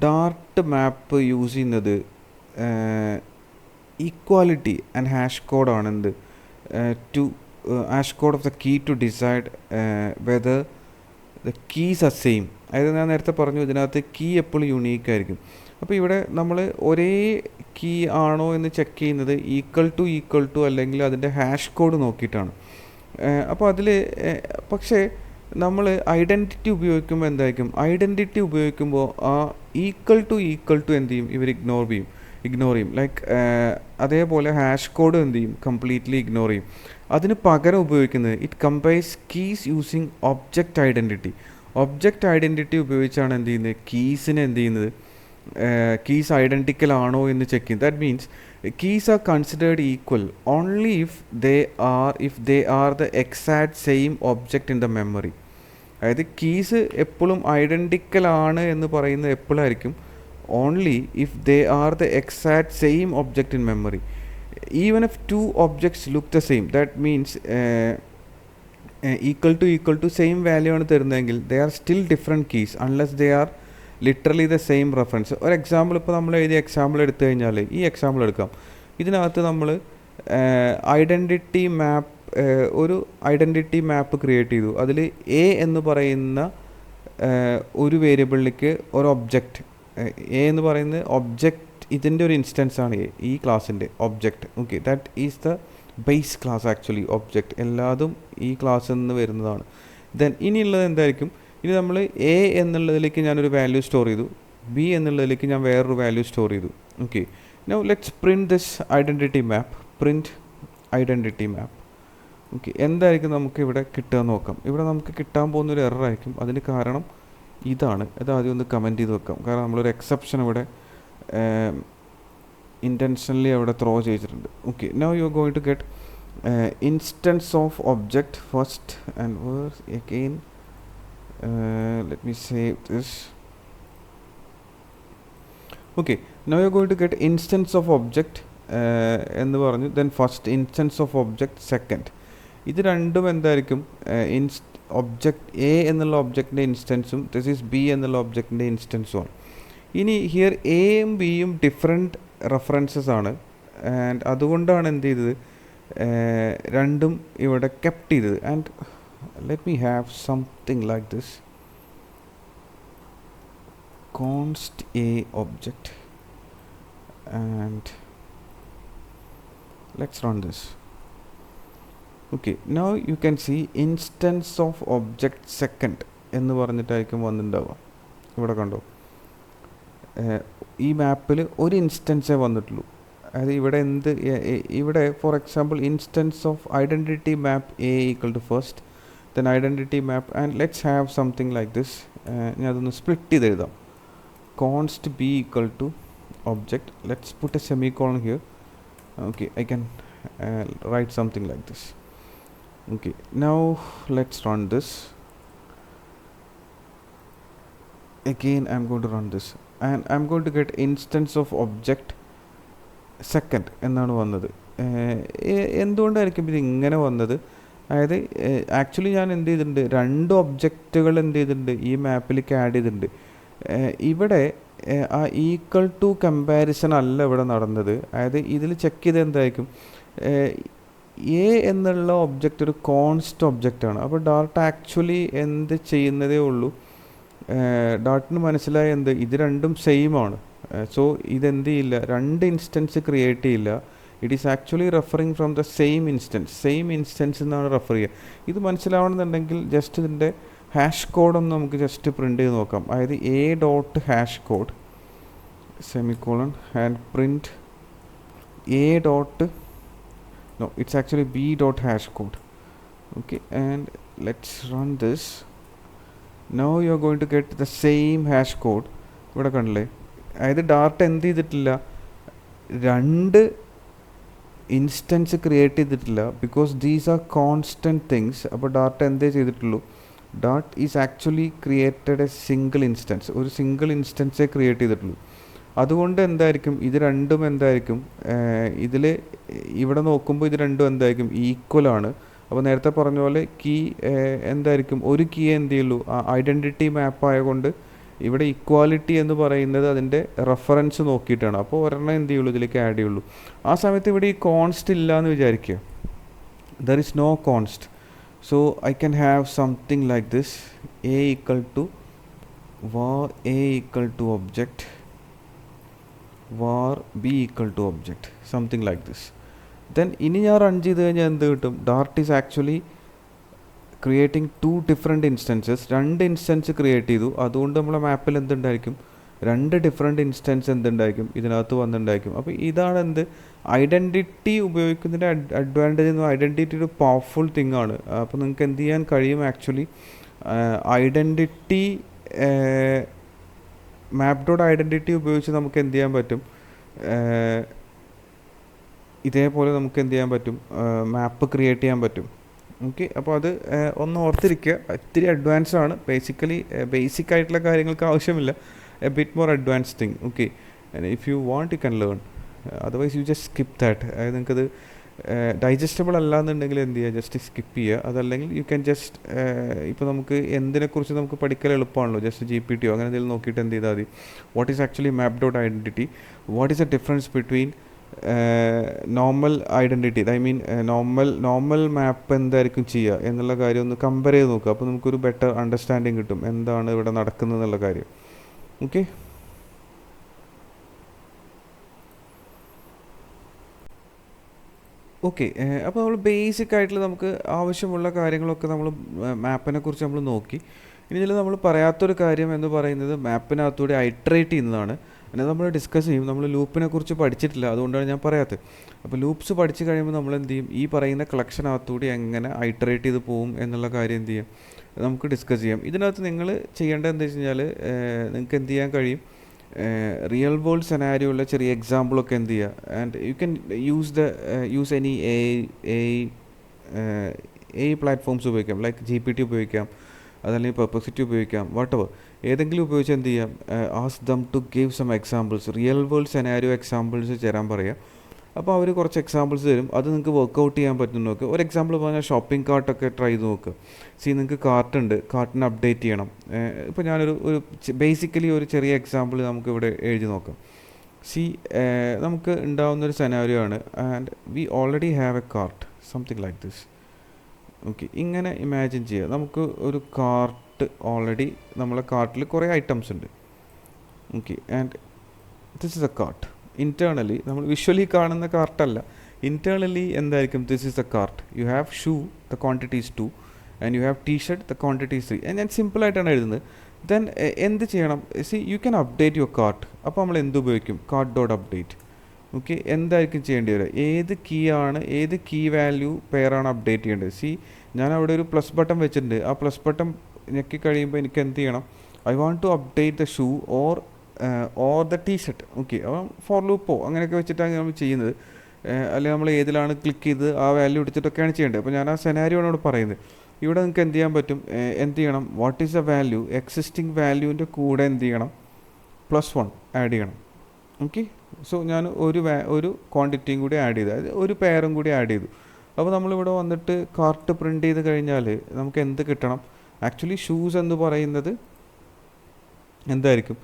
Dart map use ചെയ്യുന്നത് ഈക്വാലിറ്റി ആൻഡ് ഹാഷ് കോഡാണ്. എന്ത് to hash code of the key to decide whether the keys are same. അതായത് ഞാൻ നേരത്തെ പറഞ്ഞു ഇതിനകത്ത് കീ എപ്പോഴും യുണീക്ക് ആയിരിക്കും. അപ്പോൾ ഇവിടെ നമ്മൾ ഒരേ കീ ആണോ എന്ന് ചെക്ക് ചെയ്യുന്നത് ഈക്വൽ ടു അല്ലെങ്കിൽ അതിൻ്റെ ഹാഷ് കോഡ് നോക്കിയിട്ടാണ്. അപ്പോൾ അതിൽ പക്ഷേ നമ്മൾ ഐഡൻറ്റിറ്റി ഉപയോഗിക്കുമ്പോൾ എന്തായിരിക്കും, ഐഡൻറ്റിറ്റി ഉപയോഗിക്കുമ്പോൾ ആ ഈക്വൽ ടു എന്ത് ചെയ്യും, ഇവർ ഇഗ്നോർ ചെയ്യും. ലൈക്ക് അതേപോലെ ഹാഷ് കോഡ് എന്ത് ചെയ്യും, കംപ്ലീറ്റ്ലി ഇഗ്നോർ ചെയ്യും. അതിന് പകരം ഉപയോഗിക്കുന്നത് it compares keys using object identity ഉപയോഗിച്ചാണ് എന്ത് ചെയ്യുന്നത്, കീസിനെ എന്ത് ചെയ്യുന്നത്, കീസ് ഐഡൻറ്റിക്കൽ ആണോ എന്ന് ചെക്ക് ചെയ്യും. That means keys are considered equal only if they are the exact same object in the memory. അതായത് കീസ് എപ്പോഴും ഐഡൻറ്റിക്കൽ ആണ് എന്ന് പറയുന്നത് എപ്പോഴായിരിക്കും, only if they are the exact same object in memory. Even if two objects look the same, that means equal to same value ആണ് തരുന്നതെങ്കിൽ they are still different keys unless they are literally the same reference. ഒരു example ഇപ്പോൾ നമ്മൾ എഴുതിയ example എടുത്തു കഴിഞ്ഞാൽ ഈ example എടുക്കാം. ഇതിനകത്ത് നമ്മൾ ഒരു ഐഡൻറ്റിറ്റി മാപ്പ് ക്രിയേറ്റ് ചെയ്തു. അതിൽ എ എന്ന് പറയുന്ന ഒരു വേരിയബിളിലേക്ക് ഒരു ഒബ്ജക്റ്റ്, എ എന്ന് പറയുന്നത് ഒബ്ജക്റ്റ്, ഇതിൻ്റെ ഒരു ഇൻസ്റ്റൻസ് ആണ് ഈ ക്ലാസ്സിൻ്റെ object. Okay, that is the base class actually. Object എല്ലാതും ഈ ക്ലാസ്സിൽ നിന്ന് വരുന്നതാണ്. ദെൻ ഇനിയുള്ളത് എന്തായിരിക്കും, ഇനി നമ്മൾ എ എന്നുള്ളതിലേക്ക് ഞാനൊരു വാല്യൂ സ്റ്റോർ ചെയ്തു, ബി എന്നുള്ളതിലേക്ക് ഞാൻ വേറൊരു വാല്യൂ സ്റ്റോർ ചെയ്തു. Okay, now let's print this identity map. Print identity map. Okay, എന്തായിരിക്കും നമുക്ക് ഇവിടെ കിട്ടുക നോക്കാം. ഇവിടെ നമുക്ക് കിട്ടാൻ പോകുന്നൊരു എറർ ആയിരിക്കും. അതിന് കാരണം ഇതാണ്. ഇത് ആദ്യം ഒന്ന് കമൻറ്റ് ചെയ്ത് വെക്കാം. കാരണം നമ്മളൊരു എക്സെപ്ഷൻ ഇവിടെ ഇൻറ്റൻഷനലി അവിടെ ത്രോ ചെയ്തിട്ടുണ്ട്. Okay, now you are going to get instance of object first and where again Let me save this. Okay, now you're going to get instance of object എന്ന് പറഞ്ഞു, then first instance of object second. ഇത് രണ്ടും എന്തായിരിക്കും, object A എന്നുള്ള ഒബ്ജക്റ്റിൻ്റെ ഇൻസ്റ്റൻസും this is B എന്നുള്ള ഒബ്ജക്റ്റിൻ്റെ ഇൻസ്റ്റൻസും ആണ്. ഇനി here എയും ബിയും ഡിഫറെൻറ്റ് റെഫറൻസസ് ആണ്, ആൻഡ് അതുകൊണ്ടാണ് എന്ത് ചെയ്തത്, രണ്ടും ഇവിടെ കെപ്റ്റ് ചെയ്തത്. And let me have something like this const a object, and let's run this. Okay, now you can see instance of object second എന്ന് പറഞ്ഞിട്ടായിരിക്കും വന്നിട്ടുണ്ടാവുക. ഇവിടെ കണ്ടോ, ഈ മാപ്പിൽ ഒരു ഇൻസ്റ്റൻസേ വന്നിട്ടുള്ളൂ. അതായത് ഇവിടെ ഇവിടെ for example instance of identity map a equal to first, then identity map, and let's have something like this. ഞാൻ അതൊന്ന് സ്പ്ലിറ്റ് ചെയ്ത് എഴുതാം. const b equal to object, let's put a semicolon here. Okay, I can write something like this. Okay, now let's run this again. I'm going to run this and I'm going to get instance of object second എന്നാണ് വന്നത്. എന്തുകൊണ്ടായിരിക്കും ഇത് ഇങ്ങനെ വന്നത്? അതായത് actually ഞാൻ എന്ത് ചെയ്തിട്ടുണ്ട്, രണ്ട് ഒബ്ജക്റ്റുകൾ എന്ത് ചെയ്തിട്ടുണ്ട്, ഈ മാപ്പിലേക്ക് ആഡ് ചെയ്തിട്ടുണ്ട്. ഇവിടെ ആ ഈക്വൽ ടു കമ്പാരിസൺ അല്ല ഇവിടെ നടന്നത്. അതായത് ഇതിൽ ചെക്ക് ചെയ്ത് എന്തായിരിക്കും, എ എന്നുള്ള ഒബ്ജക്റ്റ് ഒരു കോൺസ്റ്റ് ഒബ്ജക്റ്റാണ്. അപ്പോൾ ഡാർട്ട് ആക്ച്വലി എന്ത് ചെയ്യുന്നതേ ഉള്ളൂ, ഡാർട്ടിന് മനസ്സിലായ എന്ത്, ഇത് രണ്ടും സെയിം ആണ്. സോ ഇതെന്ത് ചെയ്യില്ല, രണ്ട് ഇൻസ്റ്റൻസ് ക്രിയേറ്റ് ചെയ്യില്ല. It is actually referring from the same instance എന്നാണ് റെഫർ ചെയ്യുക. ഇത് മനസ്സിലാവണമെന്നുണ്ടെങ്കിൽ ജസ്റ്റ് ഇതിൻ്റെ ഹാഷ് കോഡൊന്ന് നമുക്ക് ജസ്റ്റ് പ്രിൻ്റ് ചെയ്ത് നോക്കാം. അതായത് A dot hash code semicolon and print A dot, no it's actually B dot hash code. Okay, and let's run this. Now you are going to get the same hash code. ഇവിടെ കണ്ടില്ലേ, അതായത് Dart എന്ത് ചെയ്തിട്ടില്ല, രണ്ട് instance create ചെയ്തിട്ടില്ല, because these are constant things. അപ്പോൾ Dart എന്തേ ചെയ്തിട്ടുള്ളൂ, Dart is actually created a single instance, ഒരു സിംഗിൾ ഇൻസ്റ്റൻസേ ക്രിയേറ്റ് ചെയ്തിട്ടുള്ളൂ. അതുകൊണ്ട് എന്തായിരിക്കും, ഇത് രണ്ടും എന്തായിരിക്കും, ഇതിൽ ഇവിടെ നോക്കുമ്പോൾ ഇത് രണ്ടും എന്തായിരിക്കും, ഈക്വലാണ്. അപ്പോൾ നേരത്തെ പറഞ്ഞ പോലെ കീ എന്തായിരിക്കും, ഒരു കീ എന്ത് ചെയ്യുള്ളൂ, ഐഡൻറ്റിറ്റി മാപ്പ് ആയതുകൊണ്ട് ഇവിടെ ഇക്വാലിറ്റി എന്ന് പറയുന്നത് അതിൻ്റെ റെഫറൻസ് നോക്കിയിട്ടാണ്. അപ്പോൾ ഒരെണ്ണം എന്ത് ചെയ്യുള്ളൂ, ഇതിലേക്ക് ആഡ് ചെയ്യുള്ളൂ. ആ സമയത്ത് ഇവിടെ ഈ കോൺസ്റ്റ് ഇല്ല എന്ന് വിചാരിക്കുക, there is no const. So I can have something like this, a equal to var a equal to object, var b equal to object, something like this. Then ഇനി ഞാൻ റൺ ചെയ്ത് കഴിഞ്ഞാൽ എന്ത് കിട്ടും, Dart is actually creating two different instances. രണ്ട് instance create ചെയ്തു, അതുകൊണ്ട് നമ്മളെ മാപ്പിൽ എന്തുണ്ടായിരിക്കും, രണ്ട് ഡിഫറെൻറ്റ് ഇൻസ്റ്റൻസ് എന്തുണ്ടായിരിക്കും, ഇതിനകത്ത് വന്നിട്ടുണ്ടായിരിക്കും. അപ്പോൾ ഇതാണ് എന്ത്, ഐഡൻറ്റിറ്റി ഉപയോഗിക്കുന്നതിൻ്റെ അഡ്വാൻറ്റേജ് എന്ന്, ഐഡൻറ്റിറ്റി ഒരു പവർഫുൾ തിങ് ആണ്. അപ്പോൾ നിങ്ങൾക്ക് എന്ത് ചെയ്യാൻ കഴിയും, ആക്ച്വലി ഐഡൻറ്റിറ്റി മാപ്പ് ഡോട്ട് ഐഡൻറ്റിറ്റി ഉപയോഗിച്ച് നമുക്ക് എന്ത് ചെയ്യാൻ പറ്റും, ഇതേപോലെ നമുക്ക് എന്ത് ചെയ്യാൻ പറ്റും, മാപ്പ് ക്രിയേറ്റ് ചെയ്യാൻ പറ്റും. ഓക്കെ, അപ്പോൾ അത് ഒന്ന് ഓർത്തിരിക്കുക. ഇത്തിരി അഡ്വാൻസ് ആണ്, ബേസിക് ആയിട്ടുള്ള കാര്യങ്ങൾക്ക് ആവശ്യമില്ല, A bit more advance thing. Okay, if you want you can learn, otherwise you just skip that. അതായത് നിങ്ങൾക്കത് ഡൈജസ്റ്റബിൾ അല്ലാന്നുണ്ടെങ്കിൽ എന്ത് ചെയ്യുക, ജസ്റ്റ് സ്കിപ്പ് ചെയ്യുക. അതല്ലെങ്കിൽ യു ക്യാൻ ജസ്റ്റ്, ഇപ്പോൾ നമുക്ക് എന്തിനെക്കുറിച്ച് നമുക്ക് പഠിക്കൽ എളുപ്പമാണല്ലോ, ജസ്റ്റ് GPT അങ്ങനെ എന്തെങ്കിലും നോക്കിയിട്ട് എന്ത് ചെയ്താൽ മതി, what is actually map dot identity, what is the difference between normal identity, I mean normal map എന്തായിരിക്കും ചെയ്യുക എന്നുള്ള കാര്യം ഒന്ന് കമ്പയർ ചെയ്ത് നോക്കുക. അപ്പോൾ നമുക്കൊരു ബെറ്റർ അണ്ടർസ്റ്റാൻഡിങ് കിട്ടും എന്താണ് ഇവിടെ നടക്കുന്നത് എന്നുള്ള കാര്യം. ഓക്കെ, ഓക്കെ, അപ്പോൾ നമ്മൾ ബേസിക് ആയിട്ടുള്ള നമുക്ക് ആവശ്യമുള്ള കാര്യങ്ങളൊക്കെ നമ്മൾ മാപ്പിനെ കുറിച്ച് നമ്മൾ നോക്കി. ഇനി ഇതിൽ നമ്മൾ പറയാത്തൊരു കാര്യം എന്ന് പറയുന്നത് മാപ്പിനകത്തൂടെ ഐട്രേറ്റ് ചെയ്യുന്നതാണ്. പിന്നെ നമ്മൾ ഡിസ്കസ് ചെയ്യും, നമ്മൾ ലൂപ്പിനെ കുറിച്ച് പഠിച്ചിട്ടില്ല, അതുകൊണ്ടാണ് ഞാൻ പറയാത്തത്. അപ്പോൾ ലൂപ്സ് പഠിച്ച് കഴിയുമ്പോൾ നമ്മൾ എന്ത് ചെയ്യും, ഈ പറയുന്ന കളക്ഷനകത്തൂടെ എങ്ങനെ ഐട്രേറ്റ് ചെയ്ത് പോകും എന്നുള്ള കാര്യം എന്ത് ചെയ്യും, നമുക്ക് ഡിസ്കസ് ചെയ്യാം. ഇതിനകത്ത് നിങ്ങൾ ചെയ്യേണ്ടത് എന്താ വെച്ച് കഴിഞ്ഞാൽ, നിങ്ങൾക്ക് എന്ത് ചെയ്യാൻ കഴിയും, റിയൽ വേൾഡ് സെനാരിയുള്ള ചെറിയ എക്സാമ്പിളൊക്കെ എന്ത് ചെയ്യുക, and you can use any A platforms ഉപയോഗിക്കാം, ലൈക്ക് GPT ഉപയോഗിക്കാം. അതല്ലെങ്കിൽ പെർപ്ലക്സിറ്റി ഉപയോഗിക്കാം, വാട്ടെവർ ഏതെങ്കിലും ഉപയോഗിച്ച് എന്ത് ചെയ്യാം, ask them to give some examples, real world scenario examples തരാൻ പറയാം. അപ്പോൾ അവർ കുറച്ച് എക്സാമ്പിൾസ് തരും, അത് നിങ്ങൾക്ക് വർക്കൗട്ട് ചെയ്യാൻ പറ്റും നോക്കുക. ഒരു എക്സാമ്പിൾ പറഞ്ഞാൽ ഷോപ്പിംഗ് കാർട്ടൊക്കെ ട്രൈ ചെയ്ത് നോക്കുക. നിങ്ങൾക്ക് കാർട്ടുണ്ട്, കാർട്ടിന് അപ്ഡേറ്റ് ചെയ്യണം. ഇപ്പോൾ ഞാനൊരു ബേസിക്കലി ഒരു ചെറിയ എക്സാമ്പിൾ നമുക്കിവിടെ എഴുതി നോക്കാം. നമുക്ക് ഉണ്ടാവുന്നൊരു സെനാരിയോ ആണ്, and we already have A cart, something like this. Okay, ഇങ്ങനെ ഇമാജിൻ ചെയ്യുക. നമുക്ക് ഒരു കാർട്ട് ഓൾറെഡി നമ്മളെ കാർട്ടിൽ കുറേ ഐറ്റംസ് ഉണ്ട്. Okay, and this is A cart. Internally നമ്മൾ വിഷ്വലി കാണുന്ന കാർട്ടല്ല, ഇൻറ്റേർണലി എന്തായിരിക്കും, this is A cart. You have shoe, the quantity is 2, and you have T-shirt, the quantity is 3. ഞാൻ സിമ്പിളായിട്ടാണ് എഴുതുന്നത്. ദെൻ എന്ത് ചെയ്യണം, you can update your cart. അപ്പോൾ നമ്മൾ എന്ത് ഉപയോഗിക്കും, കാർട്ട് ഡോട്ട് അപ്ഡേറ്റ്. ഓക്കെ, എന്തായിരിക്കും ചെയ്യേണ്ടി വരിക, ഏത് കീ ആണ്, ഏത് കീ വാല്യൂ പെയറാണ് അപ്ഡേറ്റ് ചെയ്യേണ്ടത്. ഞാൻ അവിടെ ഒരു പ്ലസ് ബട്ടൺ വെച്ചിട്ടുണ്ട്. ആ പ്ലസ് ബട്ടൺ ഞെക്കി കഴിയുമ്പോൾ എനിക്ക് എന്ത് ചെയ്യണം, I want to update the shoe or the T-shirt. Okay, അപ്പം ഫോർ ലൂപ്പോ അങ്ങനെയൊക്കെ വെച്ചിട്ടാണ് നമ്മൾ ചെയ്യുന്നത്. അല്ലെങ്കിൽ നമ്മൾ ഏതിലാണ് ക്ലിക്ക് ചെയ്ത് ആ വാല്യൂ എടുത്തിട്ടൊക്കെയാണ് ചെയ്യേണ്ടത്. അപ്പോൾ ഞാൻ ആ സെനാരിയോ ആണ് പറയുന്നത്. ഇവിടെ നിങ്ങൾക്ക് എന്ത് ചെയ്യാൻ പറ്റും, എന്ത് ചെയ്യണം, what is the value, existing വാല്യൂവിൻ്റെ കൂടെ എന്ത് ചെയ്യണം, +1 ആഡ് ചെയ്യണം. ഓക്കെ, സോ ഞാൻ ഒരു ക്വാണ്ടിറ്റിയും കൂടി ആഡ് ചെയ്തു, അതായത് ഒരു പെയറും കൂടി ആഡ് ചെയ്തു. അപ്പോൾ നമ്മളിവിടെ വന്നിട്ട് കാർട്ട് പ്രിൻ്റ് ചെയ്ത് കഴിഞ്ഞാൽ നമുക്ക് എന്ത് കിട്ടണം, ആക്ച്വലി ഷൂസ് എന്ന് പറയുന്നത് എന്തായിരിക്കും,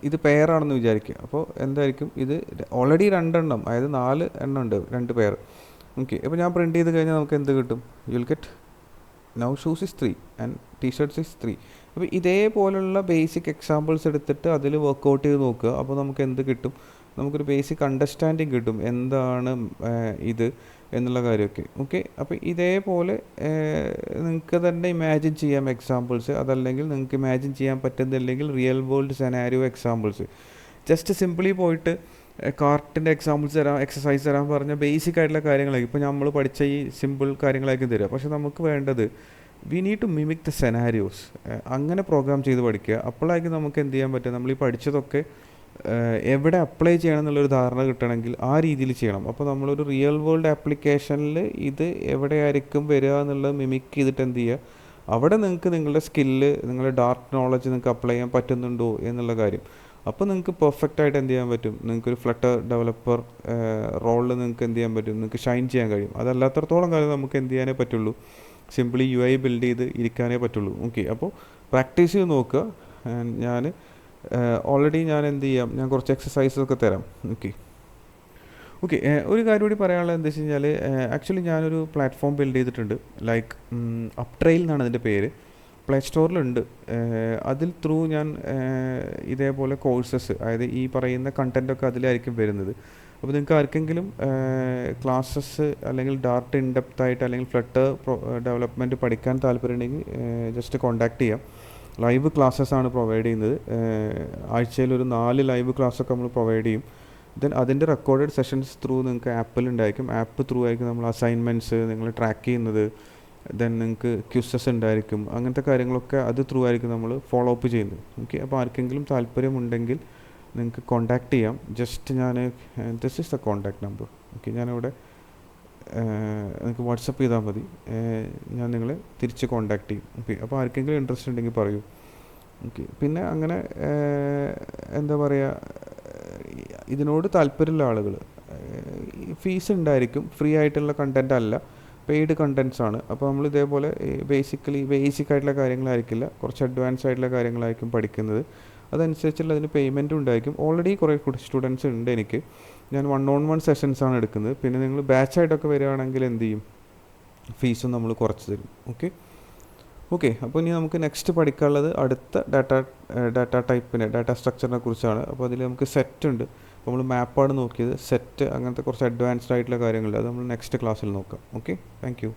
ഇത് പെയറാണെന്ന് വിചാരിക്കുക. അപ്പോൾ എന്തായിരിക്കും, ഇത് ഓൾറെഡി 2 എണ്ണം, അതായത് 4 എണ്ണം ഉണ്ട്, 2 പെയർ. ഓക്കെ, അപ്പോൾ ഞാൻ പ്രിൻ്റ് ചെയ്ത് കഴിഞ്ഞാൽ നമുക്ക് എന്ത് കിട്ടും, U will get now shoes is 3 and tea-shirts is 3. അപ്പോൾ ഇതേപോലുള്ള ബേസിക് എക്സാമ്പിൾസ് എടുത്തിട്ട് അതിൽ വർക്കൗട്ട് ചെയ്ത് നോക്കുക. അപ്പോൾ നമുക്ക് എന്ത് കിട്ടും, നമുക്കൊരു ബേസിക് അണ്ടർസ്റ്റാൻഡിങ് കിട്ടും എന്താണ് ഇത് എന്നുള്ള കാര്യമൊക്കെ. ഓക്കെ, അപ്പോൾ ഇതേപോലെ നിങ്ങൾക്ക് തന്നെ ഇമാജിൻ ചെയ്യാം എക്സാമ്പിൾസ്. അതല്ലെങ്കിൽ നിങ്ങൾക്ക് ഇമാജിൻ ചെയ്യാൻ പറ്റുന്നില്ലെങ്കിൽ real world scenario examples. Just simply പോയിട്ട് കാർട്ടിൻ്റെ എക്സാമ്പിൾസ് തരാം, എക്സസൈസ് തരാൻ പറഞ്ഞാൽ ബേസിക് ആയിട്ടുള്ള കാര്യങ്ങളായിരിക്കും. ഇപ്പോൾ നമ്മൾ പഠിച്ച ഈ സിമ്പിൾ കാര്യങ്ങളായിരിക്കും തരിക. പക്ഷേ നമുക്ക് വേണ്ടത് we need to mimic the scenarios. അങ്ങനെ പ്രോഗ്രാം ചെയ്ത് പഠിക്കുക. അപ്പോഴായിരിക്കും നമുക്ക് എന്ത് ചെയ്യാൻ പറ്റുക, നമ്മൾ ഈ പഠിച്ചതൊക്കെ എവിടെ അപ്ലൈ ചെയ്യണം എന്നുള്ളൊരു ധാരണ കിട്ടണമെങ്കിൽ ആ രീതിയിൽ ചെയ്യണം. അപ്പോൾ നമ്മളൊരു റിയൽ വേൾഡ് ആപ്ലിക്കേഷനിൽ ഇത് എവിടെയായിരിക്കും വരിക എന്നുള്ളത് മിമിക് ചെയ്തിട്ട് എന്ത് ചെയ്യുക, അവിടെ നിങ്ങൾക്ക് നിങ്ങളുടെ സ്കില്ല്, നിങ്ങളുടെ ഡാർക്ക് നോളജ് നിങ്ങൾക്ക് അപ്ലൈ ചെയ്യാൻ പറ്റുന്നുണ്ടോ എന്നുള്ള കാര്യം. അപ്പോൾ നിങ്ങൾക്ക് പെർഫെക്റ്റ് ആയിട്ട് എന്ത് ചെയ്യാൻ പറ്റും, നിങ്ങൾക്കൊരു ഫ്ലട്ടർ ഡെവലപ്പർ റോളിൽ നിങ്ങൾക്ക് എന്ത് ചെയ്യാൻ പറ്റും, നിങ്ങൾക്ക് ഷൈൻ ചെയ്യാൻ കഴിയും. അതല്ലാത്തടത്തോളം കാലം നമുക്ക് എന്ത് ചെയ്യാനേ പറ്റുള്ളൂ, സിംപ്ലി UI ബിൽഡ് ചെയ്ത് ഇരിക്കാനേ പറ്റുള്ളൂ. ഓക്കെ, അപ്പോൾ പ്രാക്ടീസ് ചെയ്ത് നോക്കുക. ഞാൻ ഓൾറെഡി ഞാൻ എന്ത് ചെയ്യാം, ഞാൻ കുറച്ച് എക്സസൈസൊക്കെ തരാം. ഓക്കെ, ഒരു കാര്യം കൂടി പറയാനുള്ളത് എന്താ വെച്ച് കഴിഞ്ഞാൽ, ആക്ച്വലി ഞാനൊരു പ്ലാറ്റ്ഫോം ബിൽഡ് ചെയ്തിട്ടുണ്ട്. ലൈക്ക് അപ്ട്രെയിൽ എന്നാണ് അതിൻ്റെ പേര്. പ്ലേ സ്റ്റോറിലുണ്ട്. അതിൽ ത്രൂ ഞാൻ ഇതേപോലെ കോഴ്സസ്, അതായത് ഈ പറയുന്ന കണ്ടൻറ്റൊക്കെ അതിലായിരിക്കും വരുന്നത്. അപ്പോൾ നിങ്ങൾക്ക് ആർക്കെങ്കിലും ക്ലാസ്സസ് അല്ലെങ്കിൽ ഡാർട്ട് ഇൻഡെപ്തായിട്ട് അല്ലെങ്കിൽ ഫ്ലട്ടർ ഡെവലപ്മെൻറ്റ് പഠിക്കാൻ താല്പര്യമുണ്ടെങ്കിൽ ജസ്റ്റ് കോൺടാക്ട് ചെയ്യാം. ലൈവ് ക്ലാസ്സസ് ആണ് പ്രൊവൈഡ് ചെയ്യുന്നത്. ആഴ്ചയിൽ ഒരു 4 ലൈവ് ക്ലാസ്സൊക്കെ നമ്മൾ പ്രൊവൈഡ് ചെയ്യും. ദെൻ അതിൻ്റെ റെക്കോർഡഡ് സെഷൻസ് ത്രൂ നിങ്ങൾക്ക് ആപ്പിലുണ്ടായിരിക്കും. ആപ്പ് ത്രൂ ആയിരിക്കും നമ്മൾ അസൈൻമെൻറ്റ്സ് നിങ്ങൾ ട്രാക്ക് ചെയ്യുന്നത്. ദെൻ നിങ്ങൾക്ക് ക്യൂസസ് ഉണ്ടായിരിക്കും. അങ്ങനത്തെ കാര്യങ്ങളൊക്കെ അത് ത്രൂ ആയിരിക്കും നമ്മൾ ഫോളോ അപ്പ് ചെയ്യുന്നത്. ഓക്കെ, അപ്പോൾ ആർക്കെങ്കിലും താല്പര്യമുണ്ടെങ്കിൽ നിങ്ങൾക്ക് കോൺടാക്ട് ചെയ്യാം. ജസ്റ്റ് ഞാൻ this is the contact number. Okay, ഞാനിവിടെ നിങ്ങൾക്ക് വാട്സപ്പ് ചെയ്താൽ മതി, ഞാൻ നിങ്ങളെ തിരിച്ച് കോൺടാക്ട് ചെയ്യും. ഓക്കെ, അപ്പോൾ ആർക്കെങ്കിലും ഇൻട്രസ്റ്റ് ഉണ്ടെങ്കിൽ പറയൂ. ഓക്കെ, പിന്നെ അങ്ങനെ എന്താ പറയുക, ഇതിനോട് താല്പര്യമുള്ള ആളുകൾ, ഫീസ് ഉണ്ടായിരിക്കും, ഫ്രീ ആയിട്ടുള്ള കണ്ടൻറ്റ് അല്ല, പെയ്ഡ് കണ്ടൻറ്റ്സ് ആണ്. അപ്പോൾ നമ്മൾ ഇതേപോലെ ബേസിക് ആയിട്ടുള്ള കാര്യങ്ങളായിരിക്കില്ല, കുറച്ച് അഡ്വാൻസ് ആയിട്ടുള്ള കാര്യങ്ങളായിരിക്കും പഠിക്കുന്നത്. അതനുസരിച്ചുള്ള അതിന് പേയ്മെൻറ്റും ഉണ്ടായിരിക്കും. ഓൾറെഡി കുറേ സ്റ്റുഡൻസ് ഉണ്ട് എനിക്ക്. ഞാൻ 1-on-1 സെഷൻസാണ് എടുക്കുന്നത്. പിന്നെ നിങ്ങൾ ബാച്ചായിട്ടൊക്കെ വരികയാണെങ്കിൽ എന്ത് ചെയ്യും, ഫീസും നമ്മൾ കുറച്ച് തരും. ഓക്കെ, അപ്പോൾ ഇനി നമുക്ക് നെക്സ്റ്റ് പഠിക്കാനുള്ളത് അടുത്ത ഡാറ്റ സ്ട്രക്ചറിനെ കുറിച്ചാണ്. അപ്പോൾ അതിൽ നമുക്ക് സെറ്റ് ഉണ്ട്. അപ്പോൾ നമ്മൾ മാപ്പാണ് നോക്കിയത്. സെറ്റ് അങ്ങനത്തെ കുറച്ച് അഡ്വാൻസ്ഡ് ആയിട്ടുള്ള കാര്യങ്ങളുണ്ട്. അത് നമ്മൾ നെക്സ്റ്റ് ക്ലാസ്സിൽ നോക്കാം. Okay, thank you.